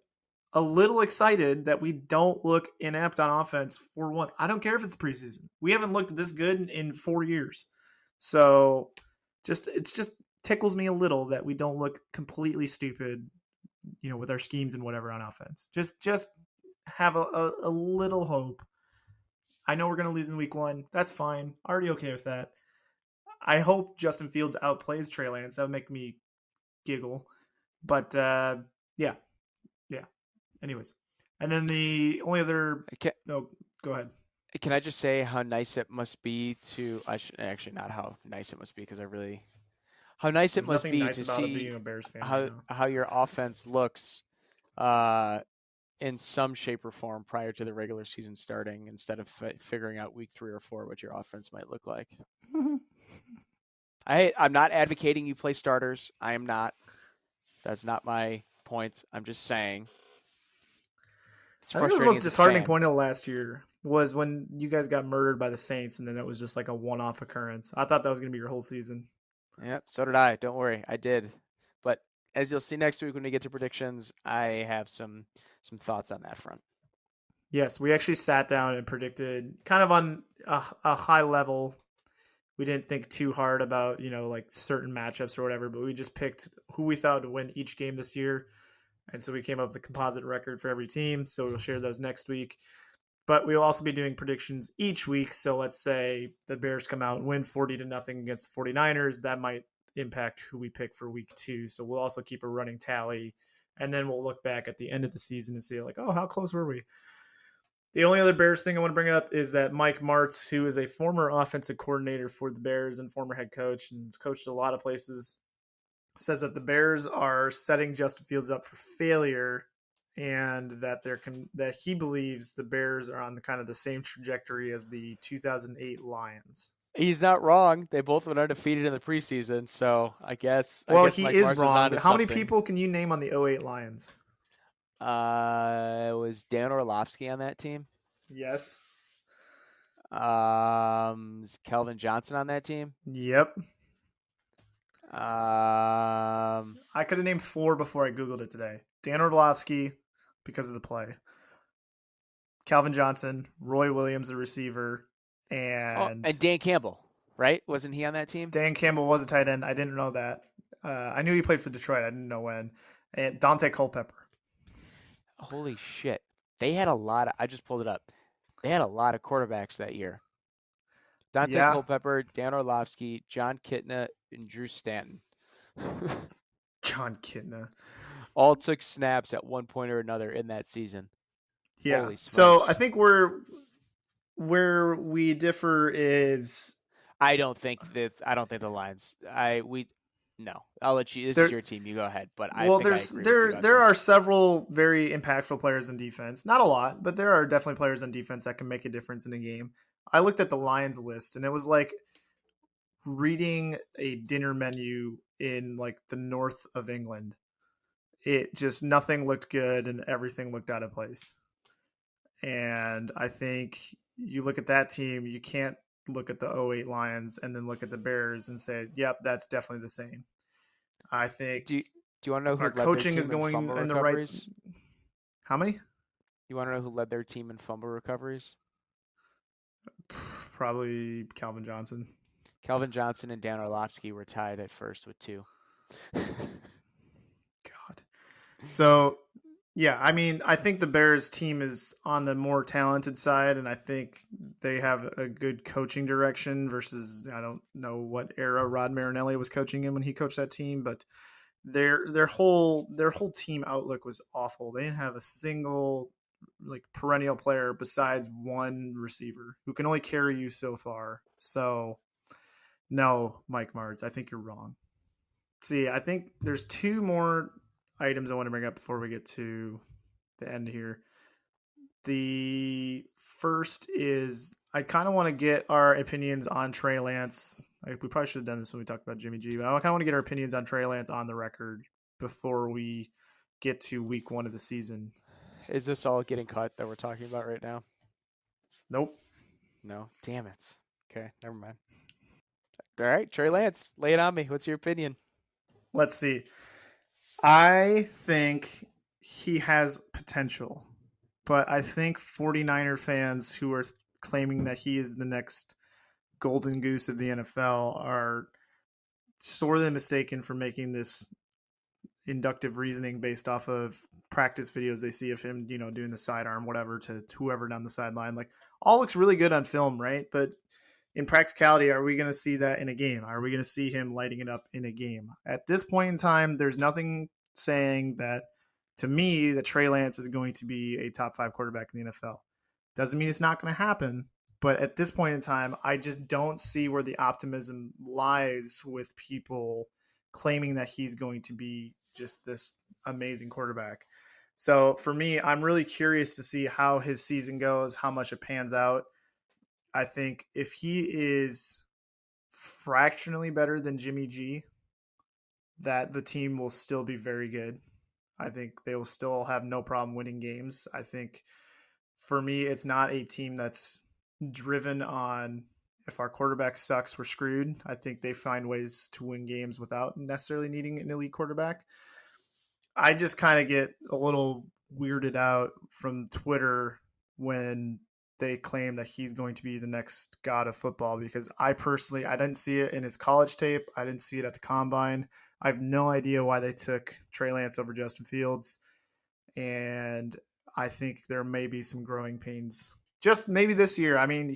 A: a little excited that we don't look inept on offense for one. I don't care if it's preseason. We haven't looked this good in 4 years. So, it's just tickles me a little that we don't look completely stupid, with our schemes and whatever on offense. Just have a little hope. I know we're going to lose in week 1. That's fine. Already okay with that. I hope Justin Fields outplays Trey Lance. That would make me giggle. But yeah. Anyways, and then the only other. No, go ahead.
B: Can I just say how nice it must be to? I should actually not how nice it must be because how nice
A: There's
B: it must
A: nothing
B: be
A: nice
B: to
A: about
B: see
A: being a Bears fan
B: how
A: right now.
B: how your offense looks uh, in some shape or form prior to the regular season starting, instead of figuring out week 3 or 4 what your offense might look like. I'm not advocating you play starters. I am not. That's not my point. I'm just saying. It's
A: I think it was the
B: frustrating
A: most
B: as a
A: disheartening
B: fan.
A: point of last year was when you guys got murdered by the Saints, and then it was just like a one-off occurrence. I thought that was going to be your whole season.
B: Yep, so did I. Don't worry, I did. But as you'll see next week when we get to predictions, I have some thoughts on that front.
A: Yes, we actually sat down and predicted kind of on a high level. We didn't think too hard about, like certain matchups or whatever, but we just picked who we thought would win each game this year. And so we came up with a composite record for every team. So we'll share those next week. But we'll also be doing predictions each week. So let's say the Bears come out and win 40-0 against the 49ers. That might impact who we pick for week 2. So we'll also keep a running tally. And then we'll look back at the end of the season and see, like, oh, how close were we? The only other Bears thing I want to bring up is that Mike Martz, who is a former offensive coordinator for the Bears and former head coach and has coached a lot of places, says that the Bears are setting Justin Fields up for failure, and that that he believes the Bears are on the kind of the same trajectory as the 2008 Lions.
B: He's not wrong. They both went undefeated in the preseason, so I guess
A: Well, he
B: Mike
A: is
B: Mars is
A: wrong.
B: onto
A: But how many
B: something.
A: people can you name on the '08 Lions?
B: Was Dan Orlovsky on that team?
A: Yes.
B: Is Kelvin Johnson on that team?
A: Yep.
B: Um,
A: I could have named 4 before I Googled it today. Dan Orlovsky, because of the play. Calvin Johnson, Roy Williams, the receiver, and
B: and Dan Campbell, right? Wasn't he on that team?
A: Dan Campbell was a tight end. I didn't know that. I knew he played for Detroit. I didn't know when. And Dante Culpepper.
B: Holy shit. They had a lot of, I just pulled it up. They had a lot of quarterbacks that year. Dante
A: Yeah.
B: Culpepper, Dan Orlovsky, John Kitna, and Drew Stanton.
A: John Kitna.
B: All took snaps at one point or another in that season.
A: Yeah.
B: Holy
A: So
B: smokes.
A: I think where we differ is
B: I don't think the Lions. No. I'll let you. This is
A: there.
B: your team. You go ahead. But I
A: Well,
B: think I
A: there's
B: agree with you on
A: there are
B: this.
A: several very impactful players in defense. Not a lot, but there are definitely players on defense that can make a difference in a game. I looked at the Lions list, and it was like reading a dinner menu in like the north of England. It just nothing looked good, and everything looked out of place. And I think you look at that team, you can't look at the '08 Lions and then look at the Bears and say, yep, that's definitely the same. I think
B: Do you want to know who
A: our
B: led their
A: coaching is
B: team in
A: going
B: fumble
A: in the right.
B: recoveries?
A: How many?
B: You want to know who led their team in fumble recoveries?
A: Probably Calvin Johnson.
B: Kelvin Johnson and Dan Orlovsky were tied at first with 2.
A: God. So, yeah, I mean, I think the Bears team is on the more talented side, and I think they have a good coaching direction versus I don't know what era Rod Marinelli was coaching him when he coached that team, but their whole team outlook was awful. They didn't have a single like perennial player besides one receiver who can only carry you so far. So no, Mike Martz, I think you're wrong. See, I think there's 2 more items I want to bring up before we get to the end here. The first is I kind of want to get our opinions on Trey Lance. We probably should have done this when we talked about Jimmy G, but I kind of want to get our opinions on Trey Lance on the record before we get to week 1 of the season.
B: Is this all getting cut that we're talking about right now?
A: Nope.
B: No. Damn it. Okay, never mind. All right, Trey Lance, lay it on me. What's your opinion?
A: Let's see. I think he has potential, but I think 49er fans who are claiming that he is the next golden goose of the NFL are sorely mistaken for making this inductive reasoning based off of practice videos they see of him, doing the sidearm, whatever, to whoever down the sideline. Like, all looks really good on film, right? But in practicality, are we going to see that in a game? Are we going to see him lighting it up in a game? At this point in time, there's nothing saying that, to me, that Trey Lance is going to be a top 5 quarterback in the NFL. Doesn't mean it's not going to happen. But at this point in time, I just don't see where the optimism lies with people claiming that he's going to be just this amazing quarterback. So for me, I'm really curious to see how his season goes, how much it pans out. I think if he is fractionally better than Jimmy G, that the team will still be very good. I think they will still have no problem winning games. I think for me, it's not a team that's driven on if our quarterback sucks, we're screwed. I think they find ways to win games without necessarily needing an elite quarterback. I just kind of get a little weirded out from Twitter when they claim that he's going to be the next god of football, because I didn't see it in his college tape. I didn't see it at the combine. I have no idea why they took Trey Lance over Justin Fields. And I think there may be some growing pains just maybe this year. I mean,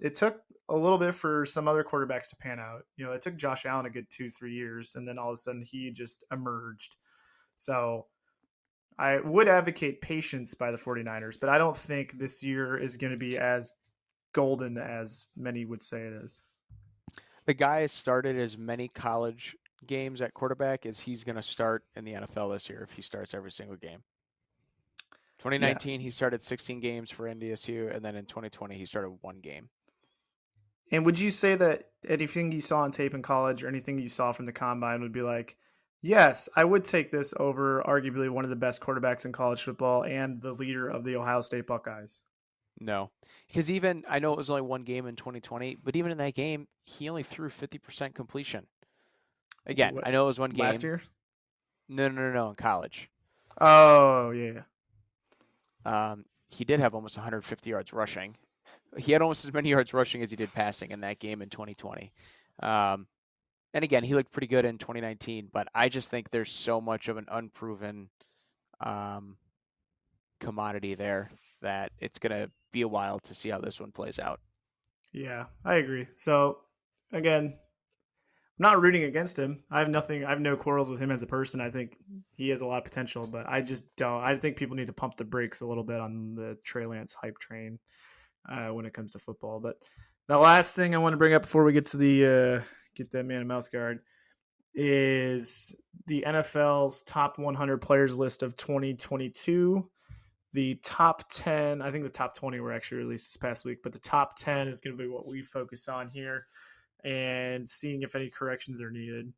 A: it took a little bit for some other quarterbacks to pan out. It took Josh Allen a good 2-3 years, and then all of a sudden he just emerged. So I would advocate patience by the 49ers, but I don't think this year is going to be as golden as many would say it is.
B: The guy has started as many college games at quarterback as he's going to start in the NFL this year if he starts every single game.
A: Yeah.
B: 2019, he started 16 games for NDSU, and then in 2020, he started 1 game.
A: And would you say that anything you saw on tape in college or anything you saw from the combine would be like, yes, I would take this over arguably one of the best quarterbacks in college football and the leader of the Ohio State Buckeyes?
B: No, because I know it was only 1 game in 2020, but even in that game, he only threw 50% completion. Again,
A: What,
B: I know it was 1
A: last
B: game.
A: year?
B: No, in college.
A: Oh, yeah.
B: He did have almost 150 yards rushing. He had almost as many yards rushing as he did passing in that game in 2020. And again, he looked pretty good in 2019, but I just think there's so much of an unproven commodity there that it's going to be a while to see how this one plays out.
A: Yeah, I agree. So, again, I'm not rooting against him. I have no quarrels with him as a person. I think he has a lot of potential, but I just don't. I think people need to pump the brakes a little bit on the Trey Lance hype train when it comes to football. But the last thing I want to bring up before we get to the get that man a mouth guard is the NFL's top 100 players list of 2022. The top 10, I think the top 20 were actually released this past week, but the top 10 is going to be what we focus on here and seeing if any corrections are needed.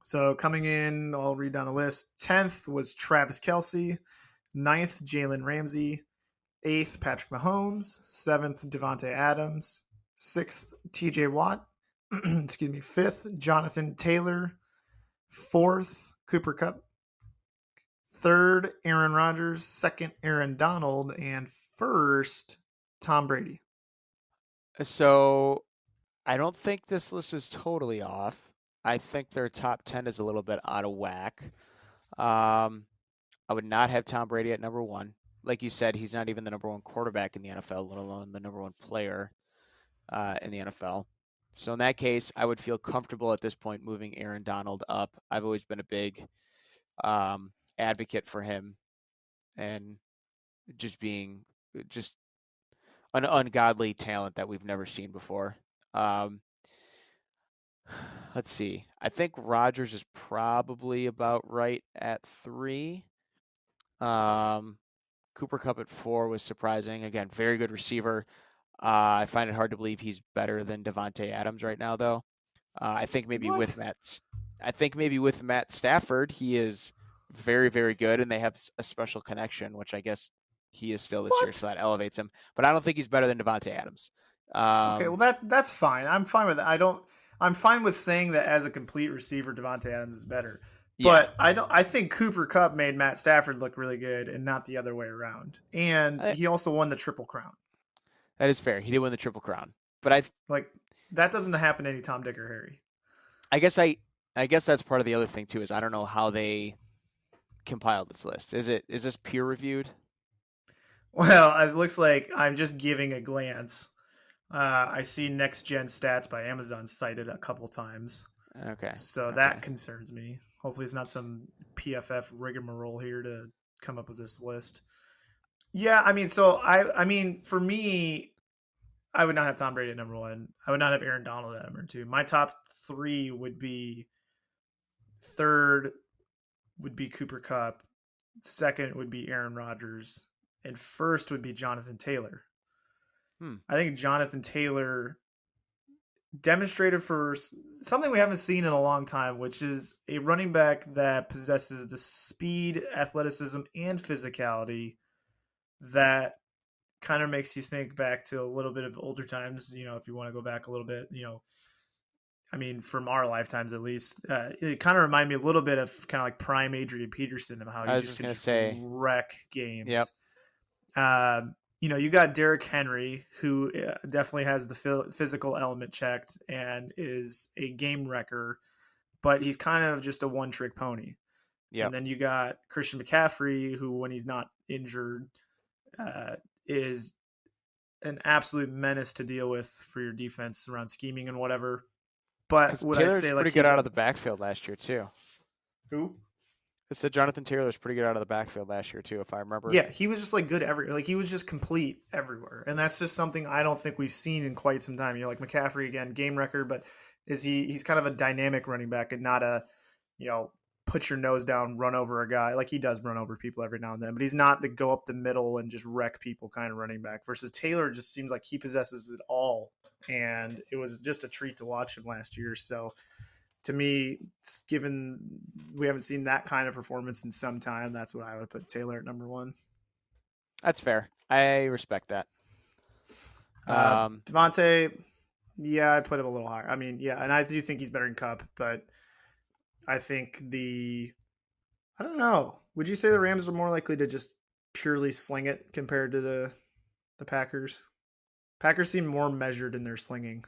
A: So coming in, I'll read down the list. 10th was Travis Kelce. 9th, Jalen Ramsey. 8th, Patrick Mahomes. 7th, Devontae Adams. 6th, TJ Watt. Excuse me. 5th, Jonathan Taylor. 4th, Cooper Kupp. 3rd, Aaron Rodgers. 2nd, Aaron Donald. And 1st, Tom Brady.
B: So I don't think this list is totally off. I think their top 10 is a little bit out of whack. I would not have Tom Brady at number 1. Like you said, he's not even the number 1 quarterback in the NFL, let alone the number 1 player in the NFL. So in that case, I would feel comfortable at this point moving Aaron Donald up. I've always been a big advocate for him and being just an ungodly talent that we've never seen before. Let's see. I think Rodgers is probably about right at 3. Cooper Kupp at 4 was surprising. Again, very good receiver. I find it hard to believe he's better than Devontae Adams right now, though. I think maybe
A: What?
B: with Matt Stafford, he is very, very good, and they have a special connection, which I guess he is still this year,
A: What?
B: so that elevates him. But I don't think he's better than Devontae Adams.
A: Okay, well
B: Um,
A: that's fine. I'm fine with that. I'm fine with saying that as a complete receiver, Devontae Adams is better.
B: yeah,
A: But I don't. I think Cooper Cup made Matt Stafford look really good, and not the other way around. And
B: I,
A: he also won the Triple Crown.
B: that is fair. He did win the Triple Crown, but
A: Like that doesn't happen to any Tom, Dick, or Harry.
B: I guess I guess that's part of the other thing too. Is I don't know how they compiled this list. Is this peer reviewed?
A: Well, it looks like I'm just giving a glance. I see Next Gen Stats by Amazon cited a couple times,
B: Okay,
A: so that
B: okay.
A: concerns me. Hopefully, it's not some PFF rigmarole here to come up with this list. Yeah, I mean, I mean, for me, I would not have Tom Brady at number one. I would not have Aaron Donald at number two. My top three would be third would be Cooper Cup, second would be Aaron Rodgers, and first would be Jonathan Taylor.
B: Hmm.
A: I think Jonathan Taylor demonstrated for something we haven't seen in a long time, which is a running back that possesses the speed, athleticism, and physicality that kind of makes you think back to a little bit of older times. You know, if you want to go back a little bit, you know, I mean, from our lifetimes at least, it kind of reminded me a little bit of kind of like prime Adrian Peterson of how
B: I
A: he
B: was
A: just
B: just
A: could
B: gonna
A: just
B: say,
A: wreck
B: yep.
A: games. You know, you got Derrick Henry, who definitely has the physical element checked and is a game wrecker, but he's kind of just a one trick pony. And
B: Yep.
A: then you got Christian McCaffrey, who, when he's not injured, is an absolute menace to deal with for your defense around scheming and whatever. But
B: Because
A: would I
B: Taylor
A: say
B: was
A: like
B: pretty good
A: he's
B: out
A: a
B: of the backfield last year too.
A: who?
B: It said Jonathan Taylor was pretty good out of the backfield last year too, if I remember.
A: Yeah, he was just like good like he was just complete everywhere, and that's just something I don't think we've seen in quite some time. You know, like McCaffrey again, game record, but is he's kind of a dynamic running back and not a you know put your nose down, run over a guy. Like he does run over people every now and then, but he's not the go up the middle and just wreck people kind of running back. Versus Taylor just seems like he possesses it all, and it was just a treat to watch him last year. So to me, given we haven't seen that kind of performance in some time, that's what I would put Taylor at number one.
B: That's fair. I respect that. Um,
A: Devontae, yeah, I put him a little higher. I mean, yeah, and I do think he's better in Cup, but I think I don't know. Would you say the Rams are more likely to just purely sling it compared to the Packers? Packers seem more measured in their slinging.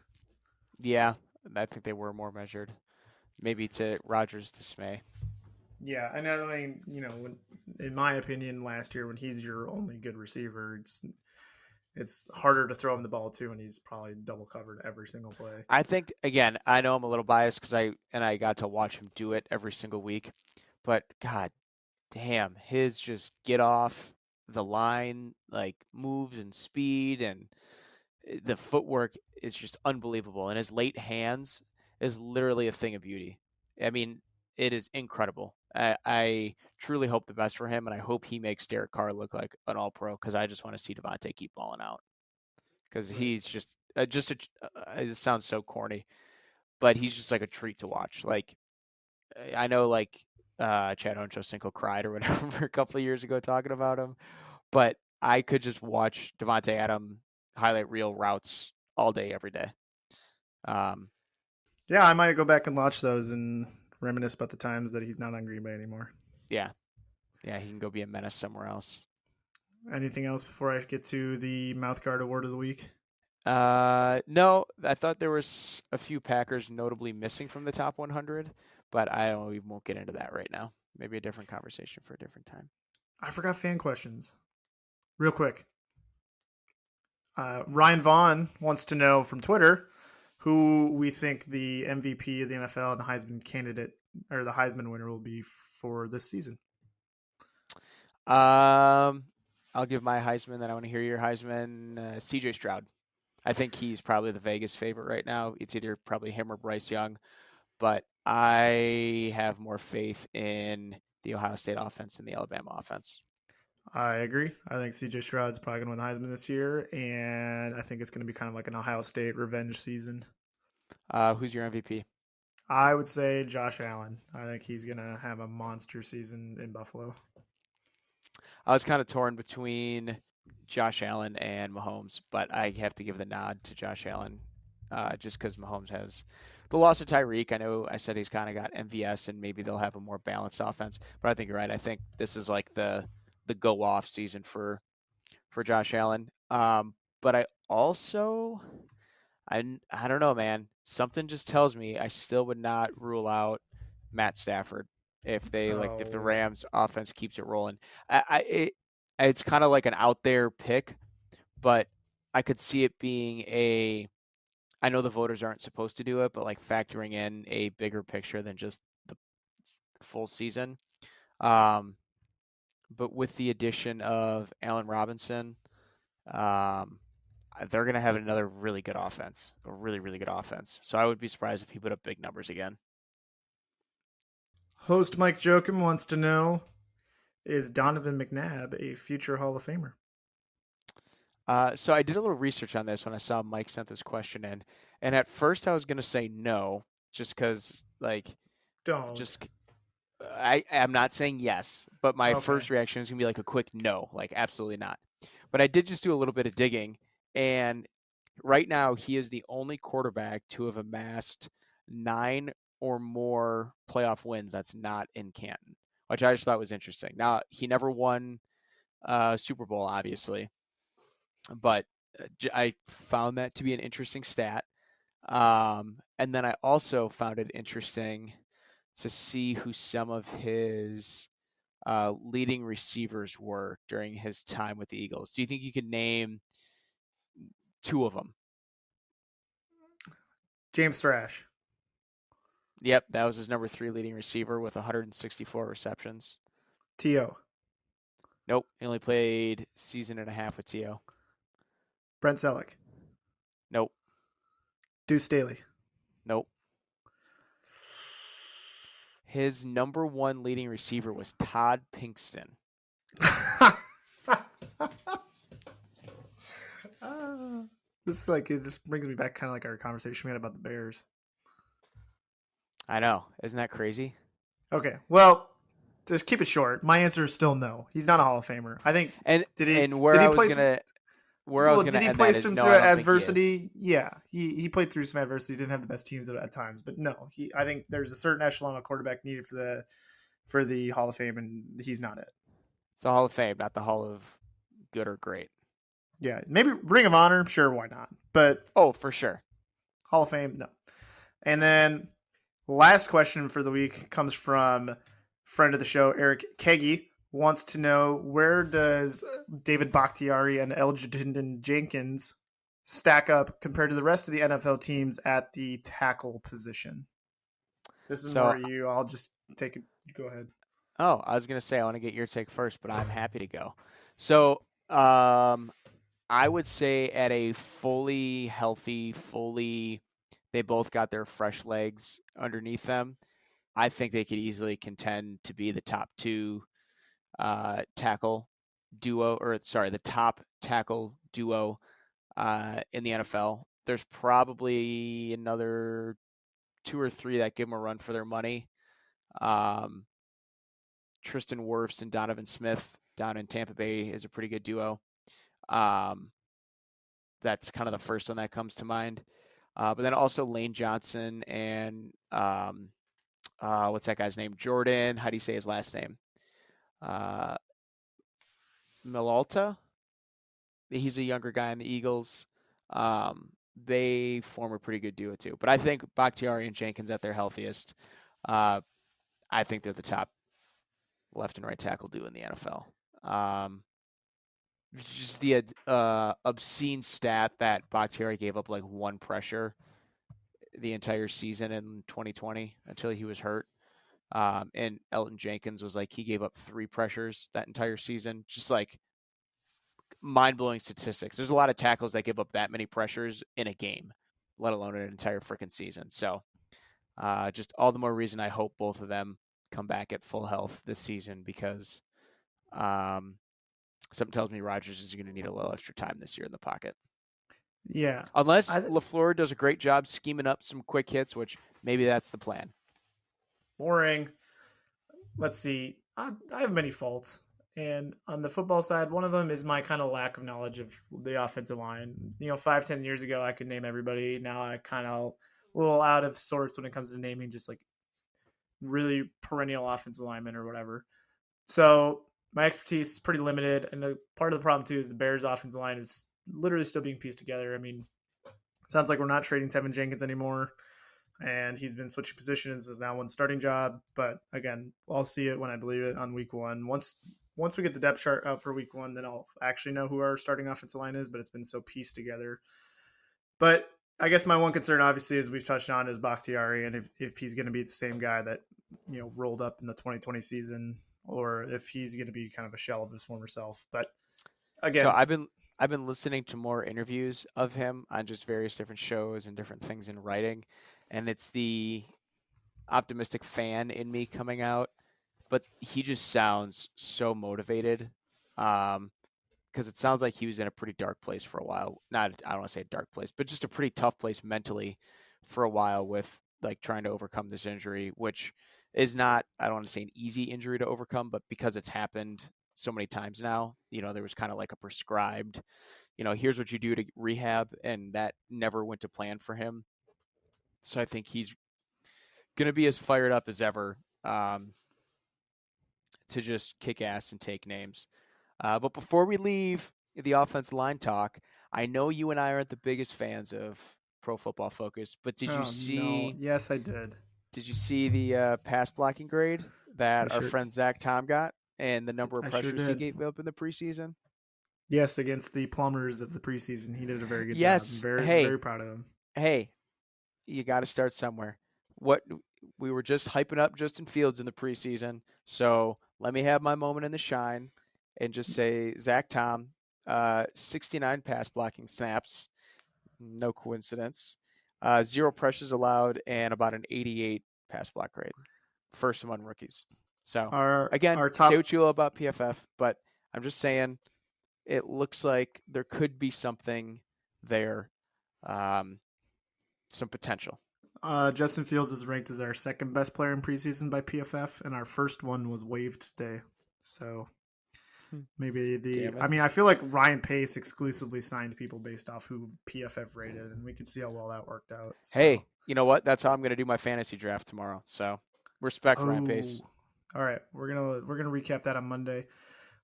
B: yeah, I think they were more measured. Maybe to Rogers' dismay.
A: Yeah, I know. I mean, you know, in my opinion, last year when he's your only good receiver, it's harder to throw him the ball too, and he's probably double covered every single play.
B: I think again, I know I'm a little biased because I got to watch him do it every single week, but God damn, his just get off the line like moves and speed and the footwork is just unbelievable, and his late hands is literally a thing of beauty. I mean, it is incredible. I truly hope the best for him, and I hope he makes Derek Carr look like an All Pro because I just want to see Devontae keep balling out because
A: Right.
B: he's just a. It sounds so corny, but he's just like a treat to watch. Like I know, like Chad Ochocinco cried or whatever a couple of years ago talking about him, but I could just watch Devontae Adams highlight reel routes all day, every day. Um,
A: Yeah, I might go back and watch those and reminisce about the times that he's not on Green Bay anymore.
B: yeah, yeah, he can go be a menace somewhere else.
A: Anything else before I get to the Mouthguard Award of the Week?
B: No, I thought there was a few Packers notably missing from the top 100, but I don't. We won't get into that right now. Maybe a different conversation for a different time.
A: I forgot fan questions. Real quick. Ryan Vaughn wants to know from Twitter who we think the MVP of the NFL and the Heisman candidate or the Heisman winner will be for this season.
B: Um, I'll give my Heisman. Then I want to hear your Heisman. C.J. Stroud. I think he's probably the Vegas favorite right now. It's either probably him or Bryce Young, but I have more faith in the Ohio State offense than the Alabama offense.
A: I agree. I think CJ Stroud's probably going to win the Heisman this year, and I think it's going to be kind of like an Ohio State revenge season.
B: Who's your MVP?
A: I would say Josh Allen. I think he's going to have a monster season in Buffalo.
B: I was kind of torn between Josh Allen and Mahomes, but I have to give the nod to Josh Allen just because Mahomes has the loss of Tyreek. I know I said he's kind of got MVS, and maybe they'll have a more balanced offense, but I think you're right. I think this is like the go off season for Josh Allen. But I don't know, man. Something just tells me I still would not rule out Matt Stafford if the
A: Oh,
B: Rams offense keeps it rolling. It's kind of like an out there pick, but I could see it being a. I know the voters aren't supposed to do it, but like factoring in a bigger picture than just the full season. Um, but with the addition of Allen Robinson, um, they're going to have another really good offense, a really, really good offense. So I would be surprised if he put up big numbers again.
A: host Mike Joachim wants to know: is Donovan McNabb a future Hall of Famer?
B: So I did a little research on this when I saw Mike sent this question in, and at first I was going to say no, just because
A: Don't.
B: just I'm not saying yes, but my
A: Okay.
B: first reaction is gonna be like a quick no, like absolutely not. But I did just do a little bit of digging, and right now he is the only quarterback to have amassed 9 or more playoff wins that's not in Canton, which I just thought was interesting. Now he never won Super Bowl, obviously, but I found that to be an interesting stat. And then I also found it interesting to see who some of his leading receivers were during his time with the Eagles. Do you think you could name 2 of them?
A: James Thrash.
B: Yep, that was his number 3 leading receiver with 164 receptions.
A: T.O.
B: Nope, he only played season and a half with T.O.
A: Brent Selleck.
B: Nope,
A: Deuce Staley.
B: nope. His number 1 leading receiver was Todd Pinkston.
A: This is like it just brings me back kind of like our conversation we had about the Bears.
B: I know, isn't that crazy?
A: Okay, well, just keep it short. My answer is still no. He's not a Hall of Famer. I think
B: And
A: did he
B: and
A: did he play
B: where I
A: well?
B: was
A: Did
B: gonna
A: he
B: end
A: play
B: that is
A: some
B: no,
A: through
B: I don't think he is.
A: adversity? Yeah, he played through some adversity. Didn't have the best teams at times, but no, he. I think there's a certain echelon of quarterback needed for the Hall of Fame, and he's not it.
B: It's the Hall of Fame, not the Hall of Good or Great.
A: Yeah, maybe Ring of Honor, sure, why not? But
B: Oh, for sure.
A: Hall of Fame, no. And then last question for the week comes from friend of the show, Eric Kegi, wants to know where does David Bakhtiari and Elgin Jenkins stack up compared to the rest of the NFL teams at the tackle position? This is
B: So
A: more you. I'll just take it. Go ahead.
B: Oh, I was gonna say I want to get your take first, but I'm happy to go. So, I would say at a fully healthy, they both got their fresh legs underneath them. I think they could easily contend to be the top 2 tackle duo, or sorry, the top tackle duo in the NFL. There's probably another 2 or 3 that give them a run for their money. Um, Tristan Wirfs and Donovan Smith down in Tampa Bay is a pretty good duo. Um, that's kind of the first one that comes to mind. But then also Lane Johnson and what's that guy's name? Jordan. How do you say his last name? Uh, Milalta. He's a younger guy in the Eagles. They form a pretty good duo too. But I think Bakhtiari and Jenkins at their healthiest. Uh, I think they're the top left and right tackle duo in the NFL. Just the obscene stat that Bakhtiari gave up like 1 pressure the entire season in 2020 until he was hurt. And Elton Jenkins was like he gave up 3 pressures that entire season. Just like mind blowing statistics. There's a lot of tackles that give up that many pressures in a game, let alone an entire freaking season. So just all the more reason I hope both of them come back at full health this season because um, something tells me Rodgers is going to need a little extra time this year in the pocket.
A: Yeah,
B: Unless
A: I
B: LaFleur does a great job scheming up some quick hits, which maybe that's the plan.
A: boring. Let's see. I have many faults. And on the football side, one of them is my kind of lack of knowledge of the offensive line. 5-10 years ago, I could name everybody. Now I kind of a little out of sorts when it comes to naming just like really perennial offensive linemen or whatever. So my expertise is pretty limited. And part of the problem, too, is the Bears' offensive line is literally still being pieced together. I mean, sounds like we're not trading Tevin Jenkins anymore. And he's been switching positions, is now one starting job. But again, I'll see it when I believe it on week one. Once we get the depth chart out for week one, then I'll actually know who our starting offensive line is. But it's been so pieced together. But I guess my one concern, obviously, as we've touched on, is Bakhtiari, and if he's going to be the same guy that rolled up in the 2020 season, or if he's going to be kind of a shell of his former self. But
B: So
A: again,
B: I've been listening to more interviews of him on just various different shows and different things in writing, and it's the optimistic fan in me coming out, but he just sounds so motivated. Because it sounds like he was in a pretty dark place for a while. Not, I don't want to say a dark place, but just a pretty tough place mentally for a while with like trying to overcome this injury, which is not, I don't want to say an easy injury to overcome, but because it's happened so many times now, there was kind of like a prescribed, here's what you do to rehab, and that never went to plan for him. So I think he's going to be as fired up as ever to just kick ass and take names. But before we leave the offense line talk, I know you and I aren't the biggest fans of Pro Football Focus, but did you
A: oh no,
B: see
A: yes, I did.
B: did you see the pass blocking grade
A: I
B: that our
A: sure,
B: friend Zach Tom got and the number of
A: I sure
B: pressures he
A: did.
B: gave up in the preseason?
A: Yes, against the Plumbers of the preseason, he did a very good job. I'm
B: Yes.
A: very,
B: Hey,
A: very proud of him.
B: hey, you got to start somewhere. What we were just hyping up Justin Fields in the preseason, so let me have my moment in the shine and just say Zach Tom, 69 pass blocking snaps, no coincidence, zero pressures allowed, and about an 88 pass block grade, first among rookies. So again,
A: Our
B: say
A: top
B: what you will about PFF, but I'm just saying it looks like there could be something there, um, some potential.
A: Justin Fields is ranked as our second best player in preseason by PFF, and our first one was waived today. So maybe
B: Damn
A: I mean,
B: it.
A: I feel like Ryan Pace exclusively signed people based off who PFF rated, and we can see how well that worked out. So,
B: Hey, you know what? That's how I'm going to do my fantasy draft tomorrow. So respect Ryan Pace.
A: oh, all right, we're gonna recap that on Monday.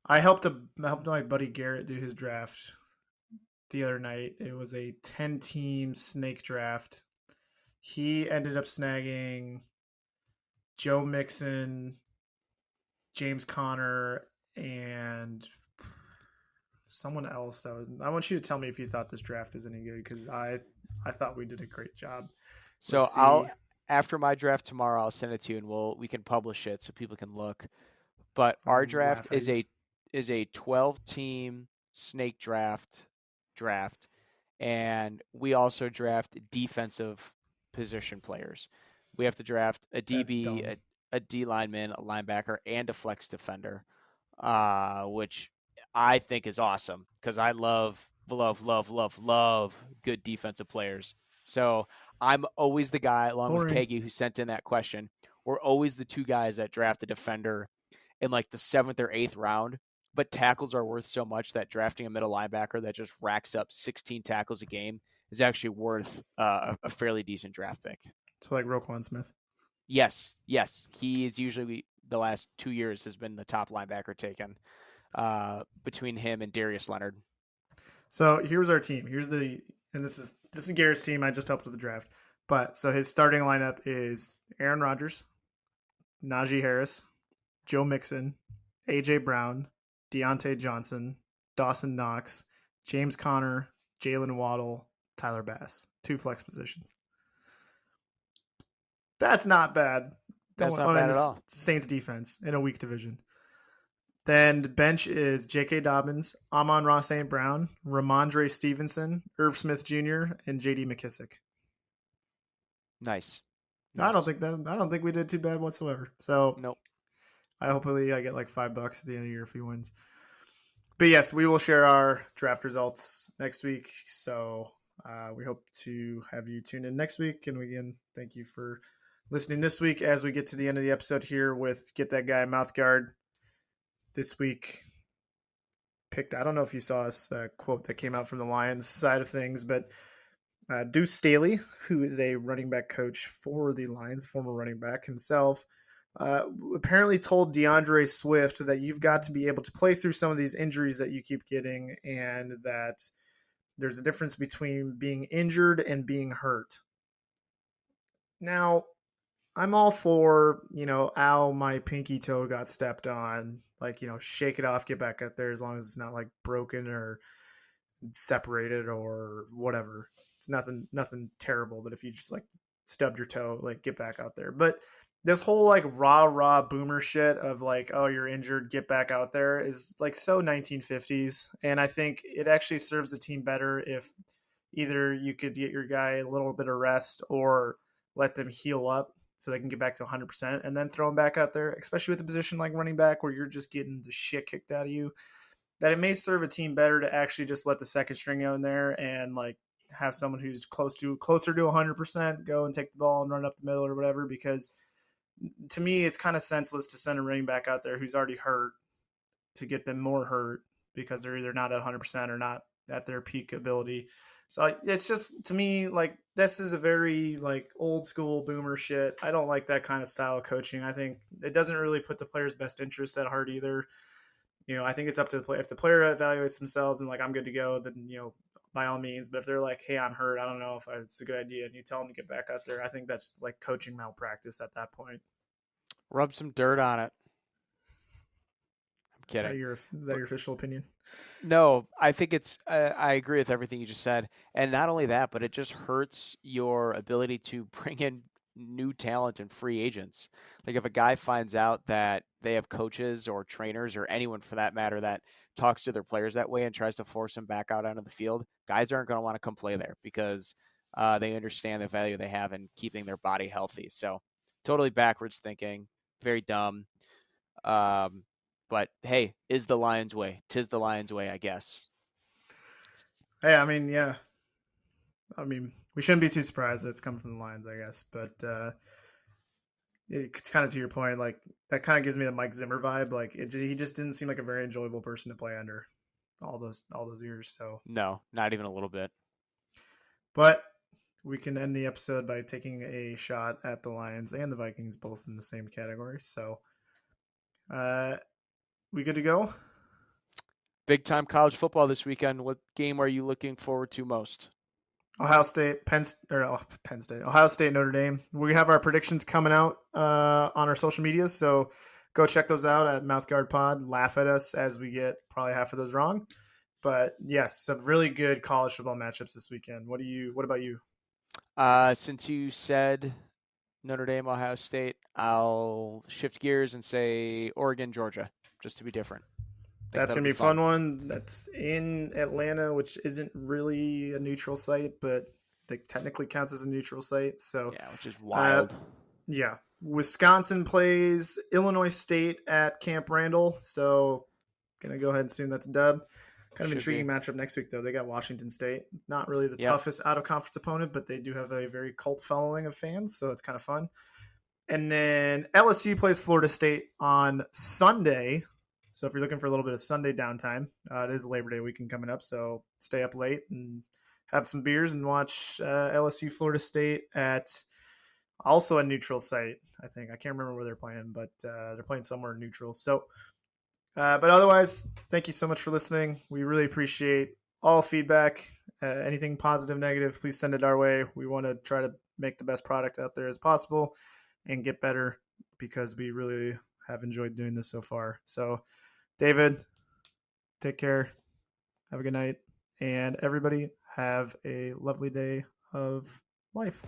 A: I helped my buddy Garrett do his draft the other night. It was a 10-team snake draft. He ended up snagging Joe Mixon, James Conner, and someone else that was. I want you to tell me if you thought this draft is any good because I thought we did a great job. Let's
B: So
A: see.
B: after my draft tomorrow, I'll send it to you and we can publish it so people can look. But
A: So I
B: our
A: can
B: draft
A: laugh at you.
B: is a 12 team snake draft, and we also draft defensive position players. We have to draft a
A: That's
B: DB,
A: dumb.
B: a D lineman, a linebacker, and a flex defender, which I think is awesome because I love good defensive players. So I'm always the guy, along with
A: Boring.
B: Kegi, who sent in that question. We're always the two guys that draft a defender in like the 7th or 8th round. But tackles are worth so much that drafting a middle linebacker that just racks up 16 tackles a game is actually worth a fairly decent draft pick.
A: So like Roquan Smith.
B: Yes. He is usually the last 2 years has been the top linebacker taken between him and Darius Leonard.
A: So here's our team. And this is Garrett's team. I just helped with the draft. But so his starting lineup is Aaron Rodgers, Najee Harris, Joe Mixon, AJ Brown, Deontay Johnson, Dawson Knox, James Conner, Jalen Waddle, Tyler Bass. Two flex positions. That's not bad.
B: That's
A: Don't.
B: not
A: Oh, and
B: bad
A: the
B: at all.
A: Saints defense in a weak division. Then the bench is J.K. Dobbins, Amon-Ra St. Brown, Ramondre Stevenson, Irv Smith Jr., and J.D. McKissick.
B: Nice.
A: I don't
B: Nice.
A: think we did too bad whatsoever. So
B: Nope.
A: I get like $5 at the end of the year if he wins. But yes, we will share our draft results next week. So we hope to have you tune in next week. And again, thank you for listening this week as we get to the end of the episode here with Get That Guy Mouthguard. this week picked. I don't know if you saw this quote that came out from the Lions side of things, but Deuce Staley, who is a running back coach for the Lions, former running back himself, apparently told DeAndre Swift that you've got to be able to play through some of these injuries that you keep getting, and that there's a difference between being injured and being hurt. Now, I'm all for, ow, my pinky toe got stepped on. Like, shake it off, get back out there as long as it's not like broken or separated or whatever. It's nothing terrible, but if you just like stubbed your toe, like get back out there. But this whole like rah boomer shit of like, oh, you're injured, get back out there is like so 1950s. And I think it actually serves the team better if either you could get your guy a little bit of rest or let them heal up so they can get back to 100% and then throw them back out there, especially with a position like running back where you're just getting the shit kicked out of you. That it may serve a team better to actually just let the second string go in there and like have someone who's closer to 100% go and take the ball and run up the middle or whatever. Because to me, it's kind of senseless to send a running back out there who's already hurt to get them more hurt because they're either not at 100% or not at their peak ability. So it's just, to me, like, this is a very like old school boomer shit. I don't like that kind of style of coaching. I think it doesn't really put the player's best interest at heart either. I think it's up to the player. If the player evaluates themselves and like, I'm good to go, then, by all means. But if they're like, hey, I'm hurt, I don't know if it's a good idea, and you tell them to get back out there, I think that's like coaching malpractice at that point.
B: Rub some dirt on it. I'm kidding.
A: Is that your official opinion?
B: No, I think I agree with everything you just said. And not only that, but it just hurts your ability to bring in new talent and free agents. Like if a guy finds out that they have coaches or trainers or anyone for that matter that talks to their players that way and tries to force them back out onto the field, guys aren't going to want to come play there because they understand the value they have in keeping their body healthy. So totally backwards thinking, very dumb. But hey, is the Lions way? 'Tis the Lions way, I guess.
A: Hey, I mean, yeah. I mean, we shouldn't be too surprised that it's coming from the Lions, I guess. But kind of to your point, like that kind of gives me the Mike Zimmer vibe. Like he just didn't seem like a very enjoyable person to play under all those years. So
B: no, not even a little bit.
A: But we can end the episode by taking a shot at the Lions and the Vikings, both in the same category. So, we good to go?
B: Big time college football this weekend. What game are you looking forward to most?
A: Ohio State, Penn State, Ohio State, Notre Dame. We have our predictions coming out on our social medias, so go check those out at Mouthguard Pod. Laugh at us as we get probably half of those wrong, but yes, some really good college football matchups this weekend. What about you?
B: Since you said Notre Dame, Ohio State, I'll shift gears and say Oregon, Georgia, just to be different.
A: That's going to be a fun one. That's in Atlanta, which isn't really a neutral site, but it technically counts as a neutral site. So
B: yeah, which is wild.
A: Yeah. Wisconsin plays Illinois State at Camp Randall. So going to go ahead and assume that's a dub. Kind of intriguing matchup next week, though. They got Washington State. Not really the toughest out-of-conference opponent, but they do have a very cult following of fans, so it's kind of fun. And then LSU plays Florida State on Sunday. So if you're looking for a little bit of Sunday downtime, it is Labor Day weekend coming up, so stay up late and have some beers and watch LSU Florida State at also a neutral site, I think. I can't remember where they're playing, but they're playing somewhere neutral. So, but otherwise, thank you so much for listening. We really appreciate all feedback. Anything positive, negative, please send it our way. We want to try to make the best product out there as possible and get better because we really have enjoyed doing this so far. So, David, take care. Have a good night. And everybody have a lovely day of life.